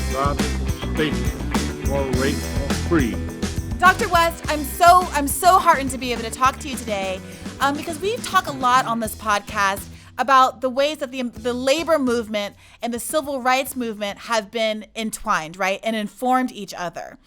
regardless of state or race or creed. Dr. West, I'm so heartened to be able to talk to you today, because we talk a lot on this podcast about the ways that the labor movement and the civil rights movement have been entwined, right, and informed each other.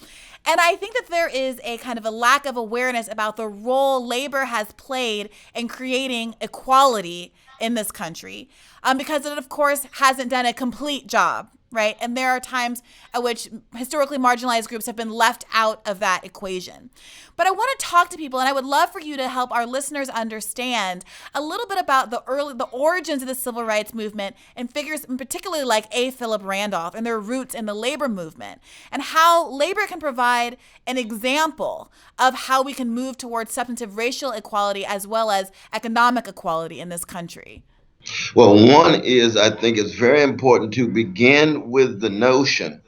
And I think that there is a kind of a lack of awareness about the role labor has played in creating equality in this country, because it, of course, hasn't done a complete job. Right. And there are times at which historically marginalized groups have been left out of that equation. But I want to talk to people, and I would love for you to help our listeners understand a little bit about the origins of the civil rights movement and figures particularly like A. Philip Randolph and their roots in the labor movement, and how labor can provide an example of how we can move towards substantive racial equality as well as economic equality in this country. Well, one is, I think it's very important to begin with the notion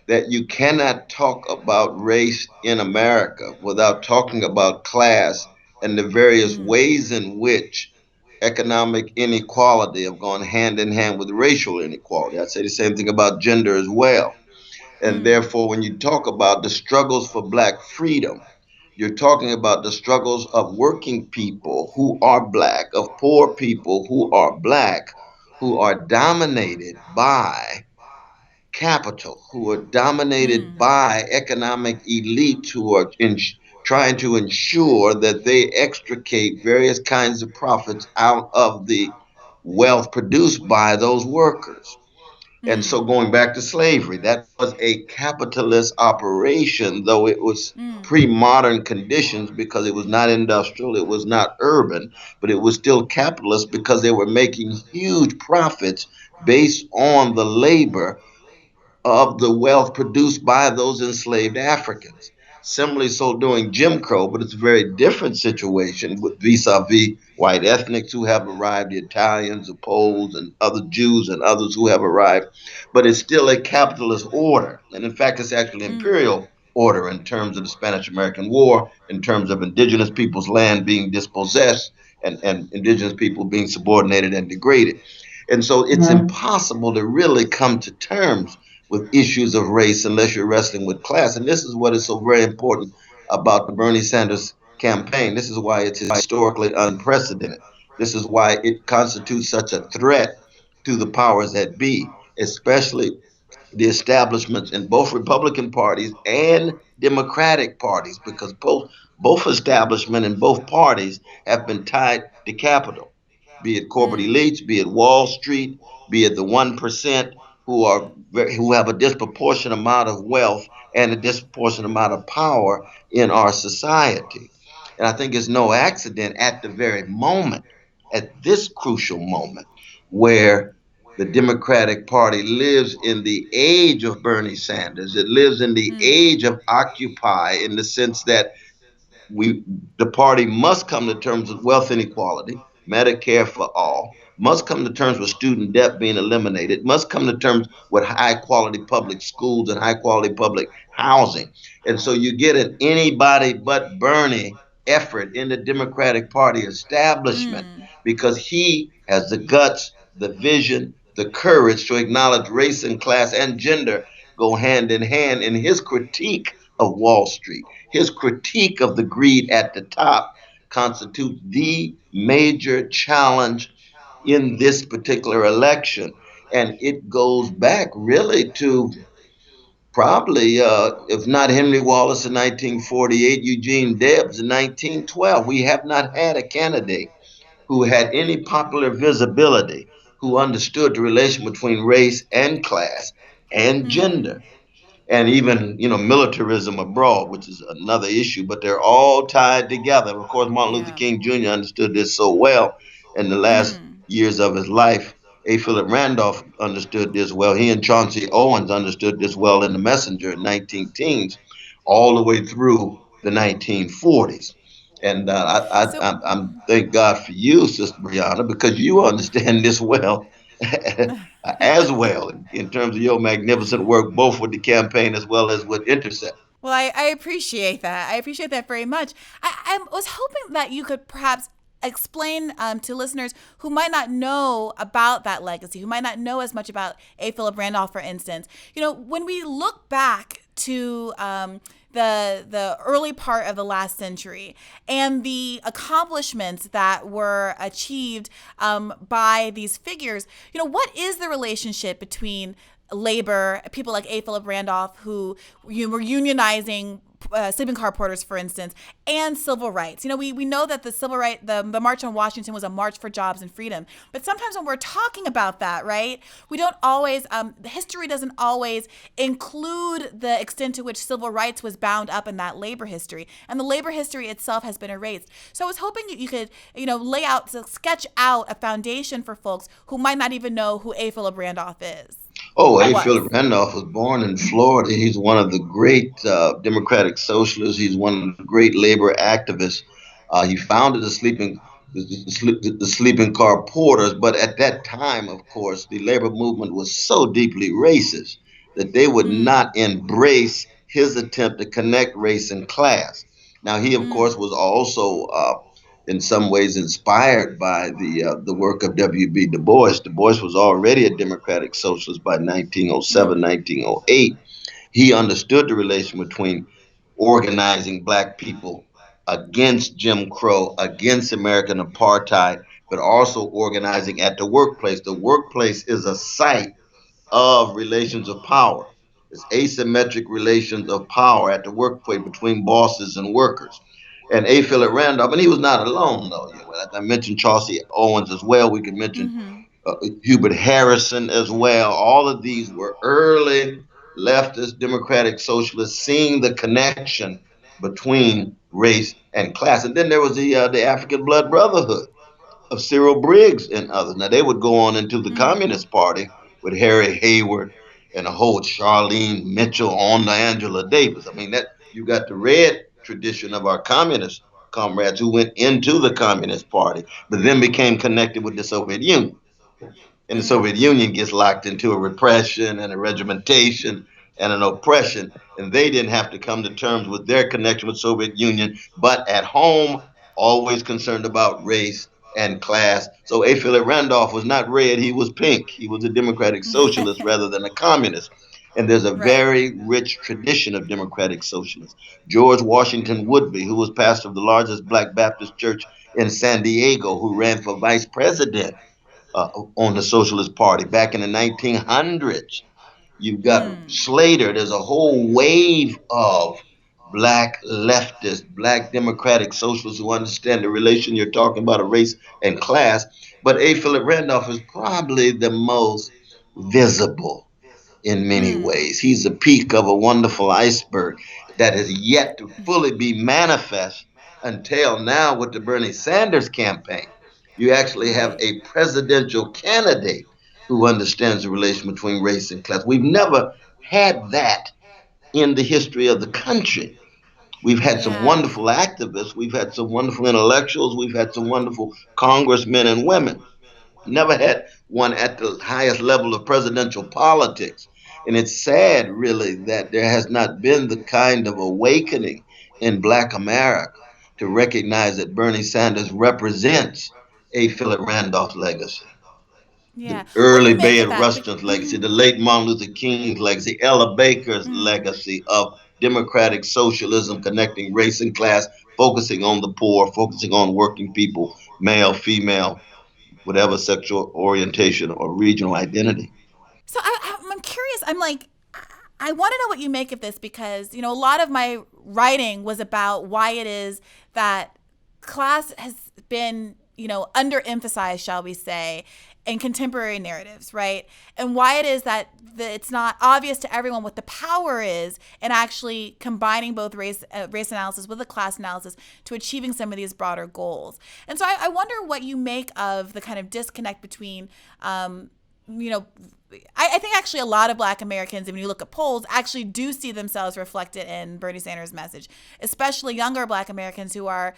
that you cannot talk about race in America without talking about class and the various ways in which economic inequality have gone hand in hand with racial inequality. I'd say the same thing about gender as well. And therefore, when you talk about the struggles for Black freedom, you're talking about the struggles of working people who are Black, of poor people who are Black, who are dominated by capital, who are dominated by economic elites who are trying to ensure that they extricate various kinds of profits out of the wealth produced by those workers. And so going back to slavery, that was a capitalist operation, though it was pre-modern conditions because it was not industrial, it was not urban, but it was still capitalist because they were making huge profits based on the labor of the wealth produced by those enslaved Africans. Similarly, so during Jim Crow, but it's a very different situation with vis-a-vis white ethnics who have arrived, the Italians, the Poles, and other Jews and others who have arrived. But it's still a capitalist order. And in fact, it's actually imperial order in terms of the Spanish-American War, in terms of indigenous people's land being dispossessed and indigenous people being subordinated and degraded. And so it's impossible to really come to terms with issues of race unless you're wrestling with class. And this is what is so very important about the Bernie Sanders campaign. This is why it's historically unprecedented. This is why it constitutes such a threat to the powers that be, especially the establishments in both Republican parties and Democratic parties, because both establishment and both parties have been tied to capital, be it corporate elites, be it Wall Street, be it the 1% who have a disproportionate amount of wealth and a disproportionate amount of power in our society. And I think it's no accident at the very moment, at this crucial moment, where the Democratic Party lives in the age of Bernie Sanders. It lives in the age of Occupy, in the sense that the party must come to terms with wealth inequality, Medicare for all, must come to terms with student debt being eliminated, must come to terms with high quality public schools and high quality public housing. And so you get an anybody but Bernie effort in the Democratic Party establishment because he has the guts, the vision, the courage to acknowledge race and class and gender go hand in hand in his critique of Wall Street. His critique of the greed at the top constitutes the major challenge in this particular election. And it goes back really to probably, if not Henry Wallace in 1948, Eugene Debs in 1912. We have not had a candidate who had any popular visibility, who understood the relation between race and class and gender and even militarism abroad, which is another issue, but they're all tied together. Of course, Martin Luther King Jr. understood this so well in the last years of his life. A. Philip Randolph understood this well. He and Chauncey Owens understood this well in The Messenger in 19 teens, all the way through the 1940s. And I'm thank God for you, Sister Briahna, because you understand this well as well in terms of your magnificent work, both with the campaign as well as with Intercept. Well, I appreciate that. I appreciate that very much. I was hoping that you could perhaps explain to listeners who might not know about that legacy, who might not know as much about A. Philip Randolph, for instance. When we look back to the early part of the last century and the accomplishments that were achieved by these figures, what is the relationship between labor, people like A. Philip Randolph, who were unionizing sleeping car porters, for instance, and civil rights. We know that the March on Washington was a march for jobs and freedom. But sometimes when we're talking about that, right, we don't always, history doesn't always include the extent to which civil rights was bound up in that labor history. And the labor history itself has been erased. So I was hoping you could, sketch out a foundation for folks who might not even know who A. Philip Randolph is. Oh, A. Philip Randolph was born in Florida. He's one of the great democratic socialists. He's one of the great labor activists. He founded the sleeping car porters, but at that time, of course, the labor movement was so deeply racist that they would not embrace his attempt to connect race and class. Now, he, of course, was also in some ways inspired by the work of W.B. Du Bois. Du Bois was already a democratic socialist by 1907, 1908. He understood the relation between organizing Black people against Jim Crow, against American apartheid, but also organizing at the workplace. The workplace is a site of relations of power. It's asymmetric relations of power at the workplace between bosses and workers. And A. Philip Randolph, and he was not alone, though. I mentioned Chauncey Owens as well. We could mention Hubert Harrison as well. All of these were early leftist democratic socialists seeing the connection between race and class. And then there was the African Blood Brotherhood of Cyril Briggs and others. Now, they would go on into the Communist Party with Harry Hayward and a whole Charlene Mitchell on to Angela Davis. I mean, that you got the red tradition of our communist comrades who went into the Communist Party, but then became connected with the Soviet Union. And the Soviet Union gets locked into a repression and a regimentation and an oppression, and they didn't have to come to terms with their connection with Soviet Union, but at home, always concerned about race and class. So A. Philip Randolph was not red, he was pink. He was a democratic socialist rather than a communist. And there's a very rich tradition of democratic socialists. George Washington Woodbey, who was pastor of the largest Black Baptist church in San Diego, who ran for vice president on the Socialist Party back in the 1900s. You've got Slater. There's a whole wave of Black leftists, Black democratic socialists who understand the relation you're talking about of race and class. But A. Philip Randolph is probably the most visible in many ways. He's the peak of a wonderful iceberg that has yet to fully be manifest until now with the Bernie Sanders campaign. You actually have a presidential candidate who understands the relation between race and class. We've never had that in the history of the country. We've had some Yeah. wonderful activists, we've had some wonderful intellectuals, we've had some wonderful congressmen and women. Never had one at the highest level of presidential politics. And it's sad, really, that there has not been the kind of awakening in Black America to recognize that Bernie Sanders represents a Philip Randolph legacy, Yeah. the What do early you make of Bayard that? Rustin's legacy, the late Martin Luther King's legacy, Ella Baker's Mm. legacy of democratic socialism, connecting race and class, focusing on the poor, focusing on working people, male, female, whatever sexual orientation or regional identity. So I'm curious. I'm like, I want to know what you make of this because, a lot of my writing was about why it is that class has been, underemphasized, shall we say, in contemporary narratives, right? And why it is that it's not obvious to everyone what the power is in actually combining both race analysis with the class analysis to achieving some of these broader goals. And so I wonder what you make of the kind of disconnect between, you know, I think actually a lot of Black Americans, and when you look at polls, actually do see themselves reflected in Bernie Sanders' message, especially younger Black Americans who are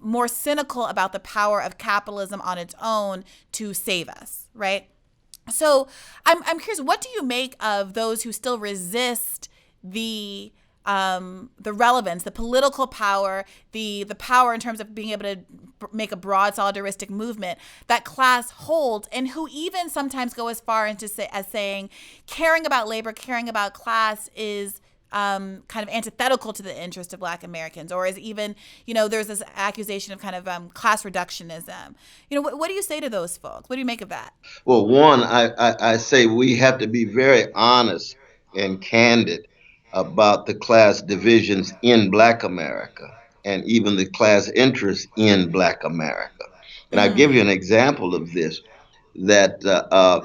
more cynical about the power of capitalism on its own to save us, right? So I'm curious, what do you make of those who still resist the relevance, the political power, the power in terms of being able to make a broad solidaristic movement that class holds, and who even sometimes go as far into as saying caring about labor, caring about class is kind of antithetical to the interest of Black Americans, or is even, there's this accusation of kind of class reductionism. What do you say to those folks? What do you make of that? Well, one, I say we have to be very honest and candid about the class divisions in Black America and even the class interests in Black America. And I'll give you an Mm, example of this, that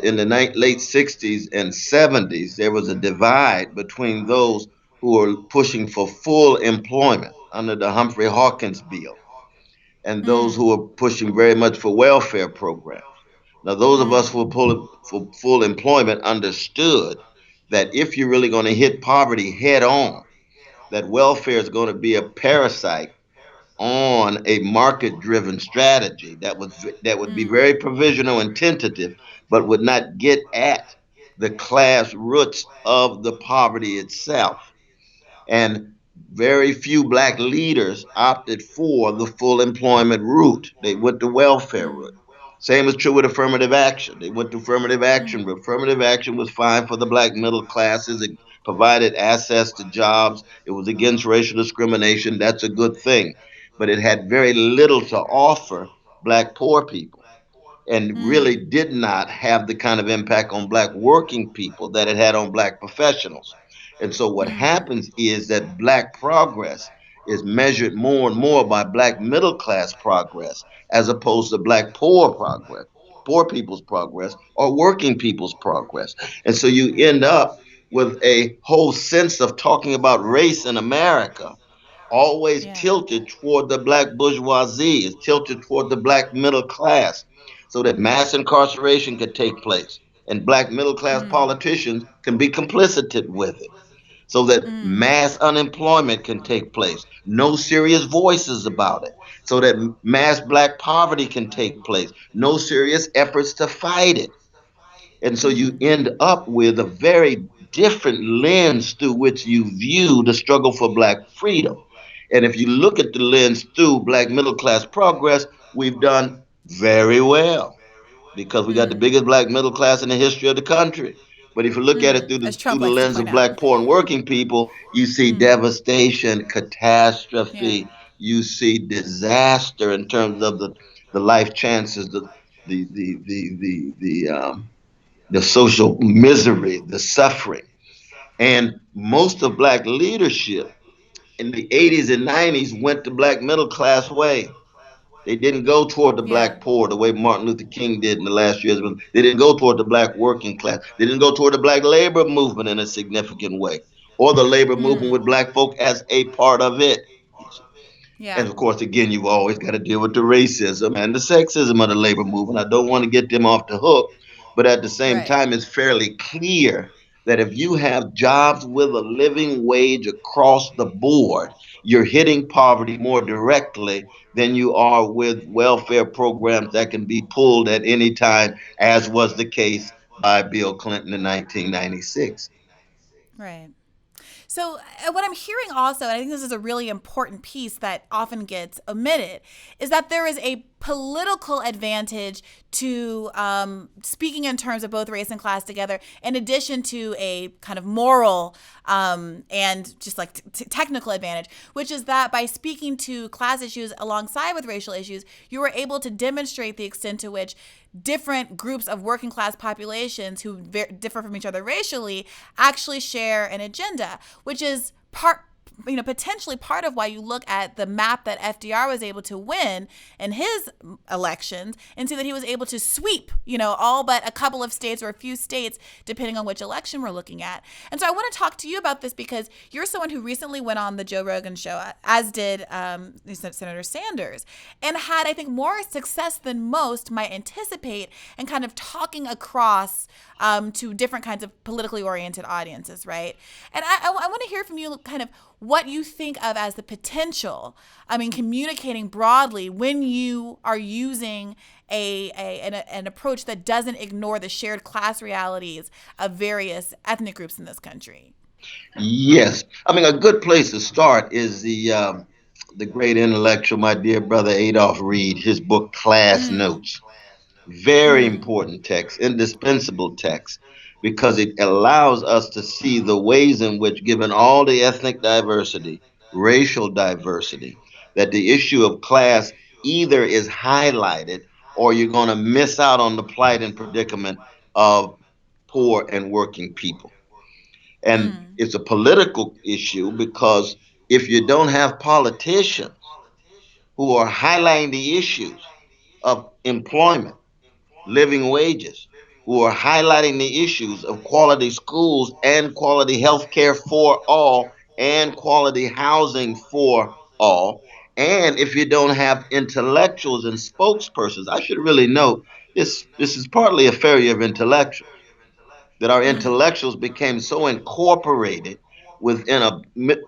in the late 60s and 70s, there was a divide between those who were pushing for full employment under the Humphrey Hawkins bill and those who mm, were pushing very much for welfare programs. Now, those of us mm, who were for full employment understood that if you're really going to hit poverty head on, that welfare is going to be a parasite on a market-driven strategy that would be mm, very provisional and tentative, but would not get at the class roots of the poverty itself. And very few Black leaders opted for the full employment route. They went the welfare route. mm, Same is true with affirmative action. They went to affirmative action, mm, but affirmative action was fine for the Black middle classes. It provided access to jobs. It was against racial discrimination. That's a good thing. But it had very little to offer Black poor people and really mm, did not have the kind of impact on Black working people that it had on Black professionals. And so what mm, happens is that Black progress is measured more and more by Black middle class progress as opposed to Black poor progress, poor people's progress, or working people's progress. And so you end mm, up with a whole sense of talking about race in America always yeah, tilted toward the Black bourgeoisie, is tilted toward the Black middle class, so that mass incarceration could take place and Black middle class mm, politicians can be complicit with it, so that mm, mass unemployment can take place, no serious voices about it, so that mass Black poverty can take place, no serious efforts to fight it. And so you mm, end up with a very different lens through which you view the struggle for Black freedom. And if you look at the lens through Black middle class progress, we've done very well because we got the mm, biggest Black middle class in the history of the country. But if you look at it mm, through as through Trump the likes to lens of point out. Black poor and working people, you see Mm, devastation, yeah. catastrophe, you see disaster in terms of the life chances, the social misery, the suffering. And most of Black leadership in the 80s and 90s went the Black middle class way. They didn't go toward the Yeah. Black poor the way Martin Luther King did in the last years. They didn't go toward the Black working class. They didn't go toward the Black labor movement in a significant way, or the labor movement Mm, with Black folk as a part of it. And yeah. of course, again, you've always got to deal with the racism and the sexism of the labor movement. I don't want to get them off the hook, but at the same Right. time, it's fairly clear that if you have jobs with a living wage across the board, you're hitting poverty more directly than you are with welfare programs that can be pulled at any time, as was the case by Bill Clinton in 1996. Right. So, what I'm hearing also, and I think this is a really important piece that often gets omitted, is that there is a political advantage to speaking in terms of both race and class together, in addition to a kind of moral and just like technical advantage, which is that by speaking to class issues alongside with racial issues, you were able to demonstrate the extent to which different groups of working class populations who differ from each other racially actually share an agenda, which is potentially part of why you look at the map that FDR was able to win in his elections and see that he was able to sweep, all but a couple of states or a few states, depending on which election we're looking at. And so I want to talk to you about this because you're someone who recently went on the Joe Rogan show, as did Senator Sanders, and had, I think, more success than most might anticipate in kind of talking across to different kinds of politically oriented audiences, right? And I want to hear from you kind of what you think of as the potential, communicating broadly when you are using an approach that doesn't ignore the shared class realities of various ethnic groups in this country. Yes, a good place to start is the great intellectual, my dear brother Adolph Reed, his book Class Notes. Very important text, indispensable text, because it allows us to see the ways in which, given all the ethnic diversity, racial diversity, that the issue of class either is highlighted or you're going to miss out on the plight and predicament of poor and working people. And it's a political issue because if you don't have politicians who are highlighting the issues of employment, living wages, who are highlighting the issues of quality schools and quality health care for all and quality housing for all. And if you don't have intellectuals and spokespersons, I should really note this is partly a failure of intellectuals, that our intellectuals became so incorporated within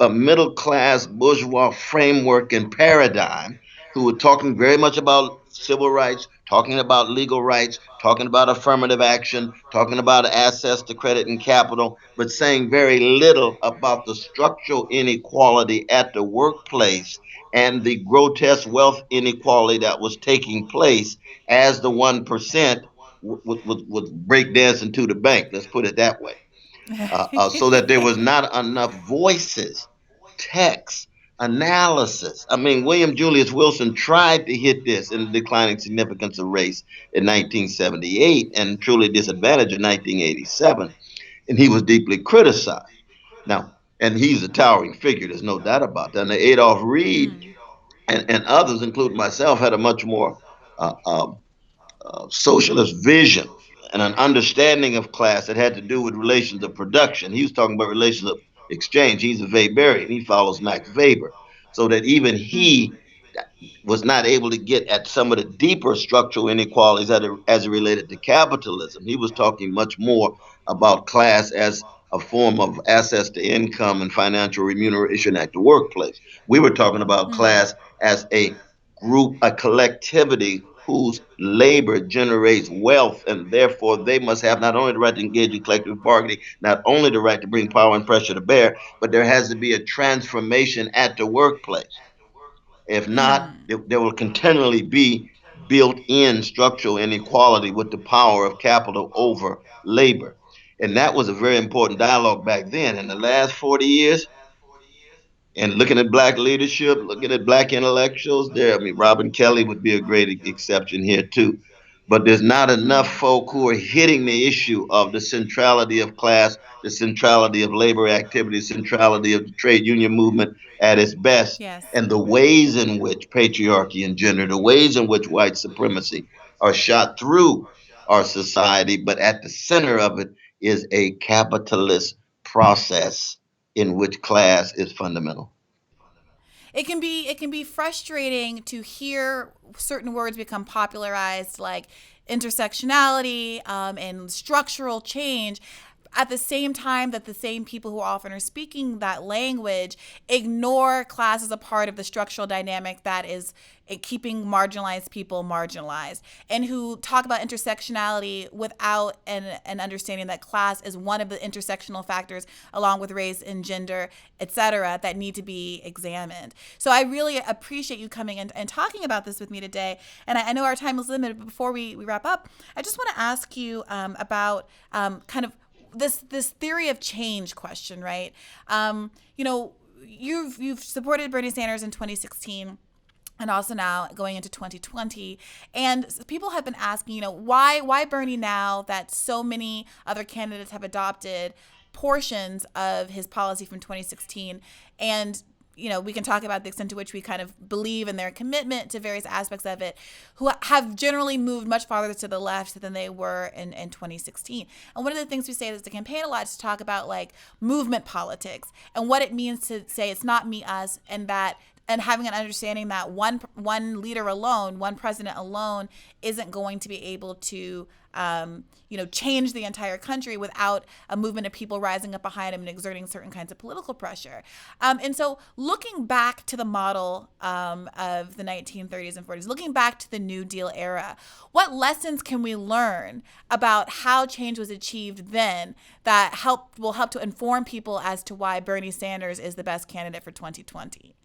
a middle class bourgeois framework and paradigm, who were talking very much about civil rights, talking about legal rights, talking about affirmative action, talking about access to credit and capital, but saying very little about the structural inequality at the workplace and the grotesque wealth inequality that was taking place as the 1% was breakdancing to the bank. Let's put it that way. So that there was not enough voices, text, analysis. William Julius Wilson tried to hit this in The Declining Significance of Race in 1978 and Truly Disadvantaged in 1987, and he was deeply criticized. Now, and he's a towering figure, there's no doubt about that. And Adolph Reed and others, including myself, had a much more socialist vision and an understanding of class that had to do with relations of production. He was talking about relations of exchange. He's a Weberian. He follows Max Weber. So that even he was not able to get at some of the deeper structural inequalities as it related to capitalism. He was talking much more about class as a form of access to income and financial remuneration at the workplace. We were talking about class as a group, a collectivity whose labor generates wealth, and therefore they must have not only the right to engage in collective bargaining, not only the right to bring power and pressure to bear, but there has to be a transformation at the workplace. If not, there will continually be built-in structural inequality with the power of capital over labor. And that was a very important dialogue back then. In the last 40 years, and looking at black leadership, looking at black intellectuals there, Robin Kelly would be a great exception here too. But there's not enough folk who are hitting the issue of the centrality of class, the centrality of labor activity, the centrality of the trade union movement at its best, Yes. and the ways in which patriarchy and gender, the ways in which white supremacy are shot through our society, but at the center of it is a capitalist process in which class is fundamental. It can be frustrating to hear certain words become popularized, like intersectionality and structural change, at the same time that the same people who often are speaking that language ignore class as a part of the structural dynamic that is keeping marginalized people marginalized, and who talk about intersectionality without an understanding that class is one of the intersectional factors along with race and gender, etc., that need to be examined. So I really appreciate you coming in and talking about this with me today. And I know our time is limited, but before we wrap up, I just want to ask you about kind of this theory of change question, right? You've supported Bernie Sanders in 2016 and also now going into 2020. And people have been asking, why Bernie now that so many other candidates have adopted portions of his policy from 2016? And we can talk about the extent to which we kind of believe in their commitment to various aspects of it, who have generally moved much farther to the left than they were in 2016. And one of the things we say is the campaign a lot is to talk about like movement politics and what it means to say it's not me, us, and having an understanding that one leader alone, one president alone, isn't going to be able to change the entire country without a movement of people rising up behind him and exerting certain kinds of political pressure. And so looking back to the model of the 1930s and 40s, looking back to the New Deal era, what lessons can we learn about how change was achieved then that will help to inform people as to why Bernie Sanders is the best candidate for 2020?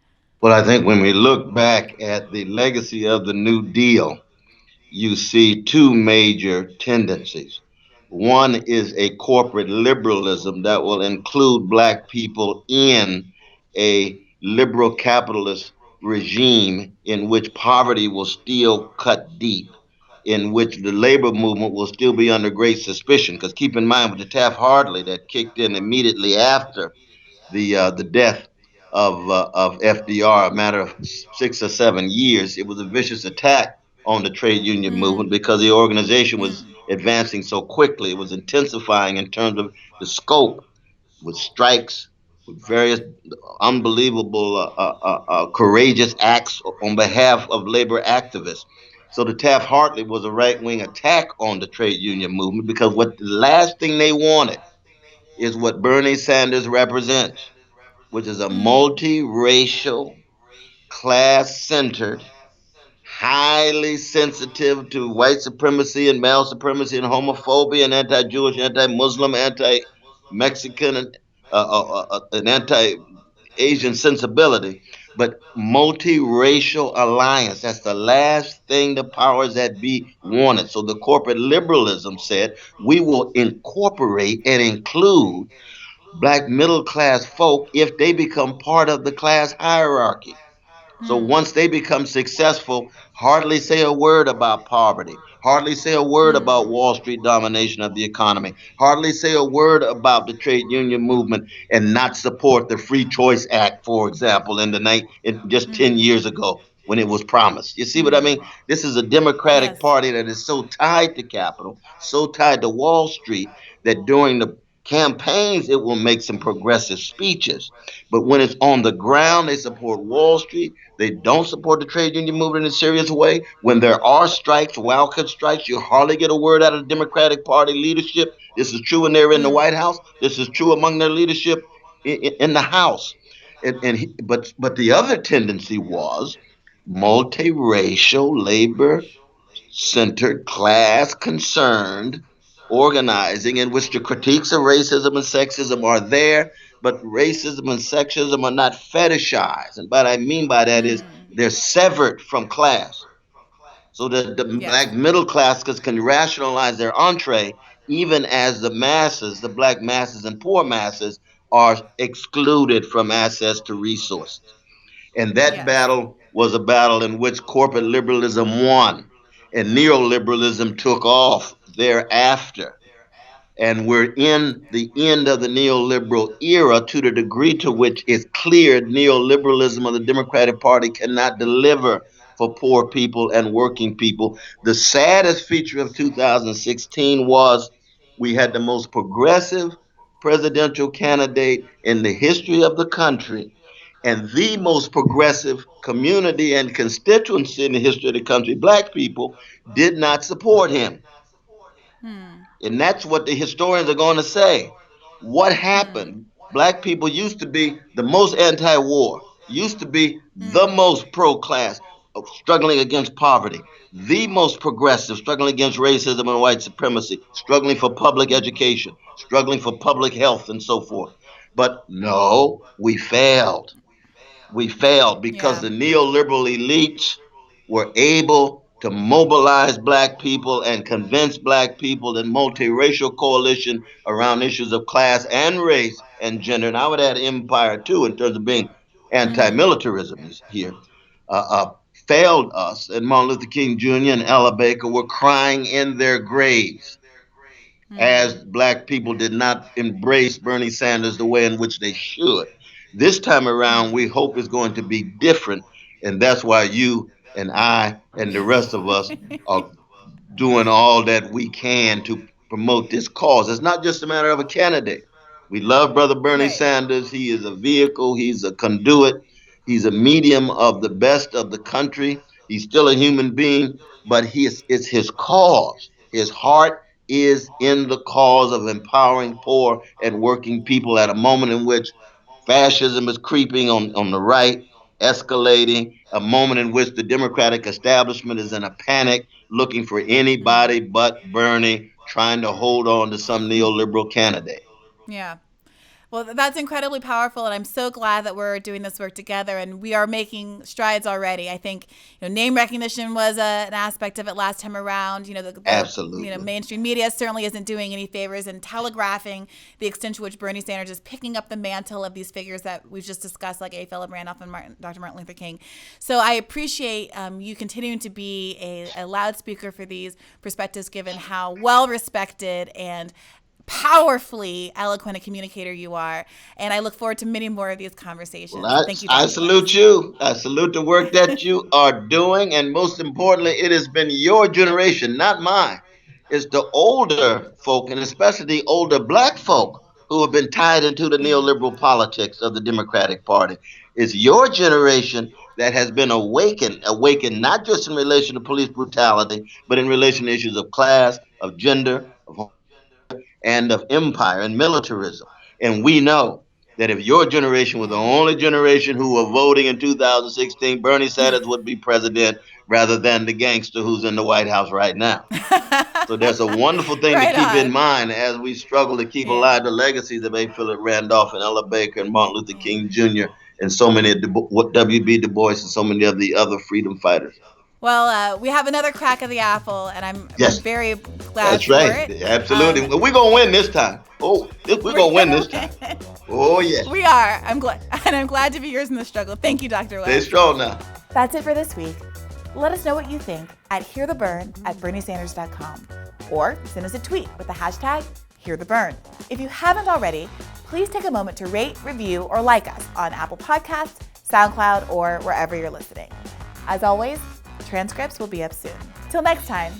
Well, I think when we look back at the legacy of the New Deal, you see two major tendencies. One is a corporate liberalism that will include black people in a liberal capitalist regime in which poverty will still cut deep, in which the labor movement will still be under great suspicion. Because keep in mind, with the Taft-Hartley that kicked in immediately after the death of FDR, a matter of 6 or 7 years. It was a vicious attack on the trade union movement because the organization was advancing so quickly. It was intensifying in terms of the scope, with strikes, with various unbelievable, courageous acts on behalf of labor activists. So the Taft-Hartley was a right-wing attack on the trade union movement because what the last thing they wanted is what Bernie Sanders represents, which is a multiracial, class-centered, highly sensitive to white supremacy and male supremacy and homophobia and anti-Jewish, anti-Muslim, anti-Mexican, and anti-Asian sensibility, but multiracial alliance. That's the last thing the powers that be wanted. So the corporate liberalism said, we will incorporate and include black middle class folk if they become part of the class hierarchy. So once they become successful, hardly say a word about poverty, hardly say a word about Wall Street domination of the economy, hardly say a word about the trade union movement, and not support the Free Choice Act, for example, just 10 years ago when it was promised. You see what I mean? This is a Democratic Yes. Party that is so tied to capital, so tied to Wall Street, that during the campaigns it will make some progressive speeches. But when it's on the ground, they support Wall Street. They don't support the trade union movement in a serious way. When there are strikes, wildcat strikes, you hardly get a word out of the Democratic Party leadership. This is true when they're in the White House. This is true among their leadership in the House. But the other tendency was multiracial, labor-centered, class-concerned organizing in which the critiques of racism and sexism are there, but racism and sexism are not fetishized. And what I mean by that is they're severed from class, so that the Yes. black middle class can rationalize their entree, even as the masses, the black masses and poor masses, are excluded from access to resources. And that Yes. battle was a battle in which corporate liberalism won and neoliberalism took off thereafter. And we're in the end of the neoliberal era to the degree to which it's clear neoliberalism of the Democratic Party cannot deliver for poor people and working people. The saddest feature of 2016 was we had the most progressive presidential candidate in the history of the country, and the most progressive community and constituency in the history of the country, black people, did not support him. And that's what the historians are going to say. What happened? Black people used to be the most anti-war, used to be the most pro-class, struggling against poverty, the most progressive, struggling against racism and white supremacy, struggling for public education, struggling for public health, and so forth. But no, we failed. We failed because the neoliberal elites were able to mobilize black people and convince black people that multiracial coalition around issues of class and race and gender, and I would add empire too in terms of being anti-militarism here, uh, uh, failed us. And Martin Luther King Jr. and Ella Baker were crying in their graves as black people did not embrace Bernie Sanders the way in which they should. This time around, we hope is going to be different. And that's why you and I and the rest of us are doing all that we can to promote this cause. It's not just a matter of a candidate. We love Brother Bernie Sanders. He is a vehicle. He's a conduit. He's a medium of the best of the country. He's still a human being, but it's his cause. His heart is in the cause of empowering poor and working people at a moment in which fascism is creeping on the right, escalating, a moment in which the Democratic establishment is in a panic, looking for anybody but Bernie, trying to hold on to some neoliberal candidate. Yeah. Well, that's incredibly powerful, and I'm so glad that we're doing this work together, and we are making strides already. I think name recognition was an aspect of it last time around. Absolutely. Mainstream media certainly isn't doing any favors in telegraphing the extent to which Bernie Sanders is picking up the mantle of these figures that we've just discussed, like A. Philip Randolph and Dr. Martin Luther King. So I appreciate you continuing to be a loudspeaker for these perspectives, given how well respected and powerfully eloquent a communicator you are, and I look forward to many more of these conversations. Well, Thank you. I salute you. I salute the work that you are doing, and most importantly, it has been your generation, not mine. It's the older folk, and especially the older black folk, who have been tied into the neoliberal politics of the Democratic Party. It's your generation that has been awakened not just in relation to police brutality, but in relation to issues of class, of gender, of and of empire and militarism. And we know that if your generation was the only generation who were voting in 2016, Bernie Sanders would be president rather than the gangster who's in the White House right now. So there's a wonderful thing to keep in mind as we struggle to keep alive the legacies of A. Philip Randolph and Ella Baker and Martin Luther King Jr. and so many of W.B. Du Bois and so many of the other freedom fighters. Well, we have another crack of the apple, and I'm very glad That's for right. it. Absolutely. We're going to win this time. We're going to win this time. Oh, yeah. We are. I'm glad to be yours in the struggle. Thank you, Dr. West. Stay strong now. That's it for this week. Let us know what you think at hearthebern@berniesanders.com, or send us a tweet with the hashtag #HearTheBern. If you haven't already, please take a moment to rate, review, or like us on Apple Podcasts, SoundCloud, or wherever you're listening. As always, transcripts will be up soon. Till next time.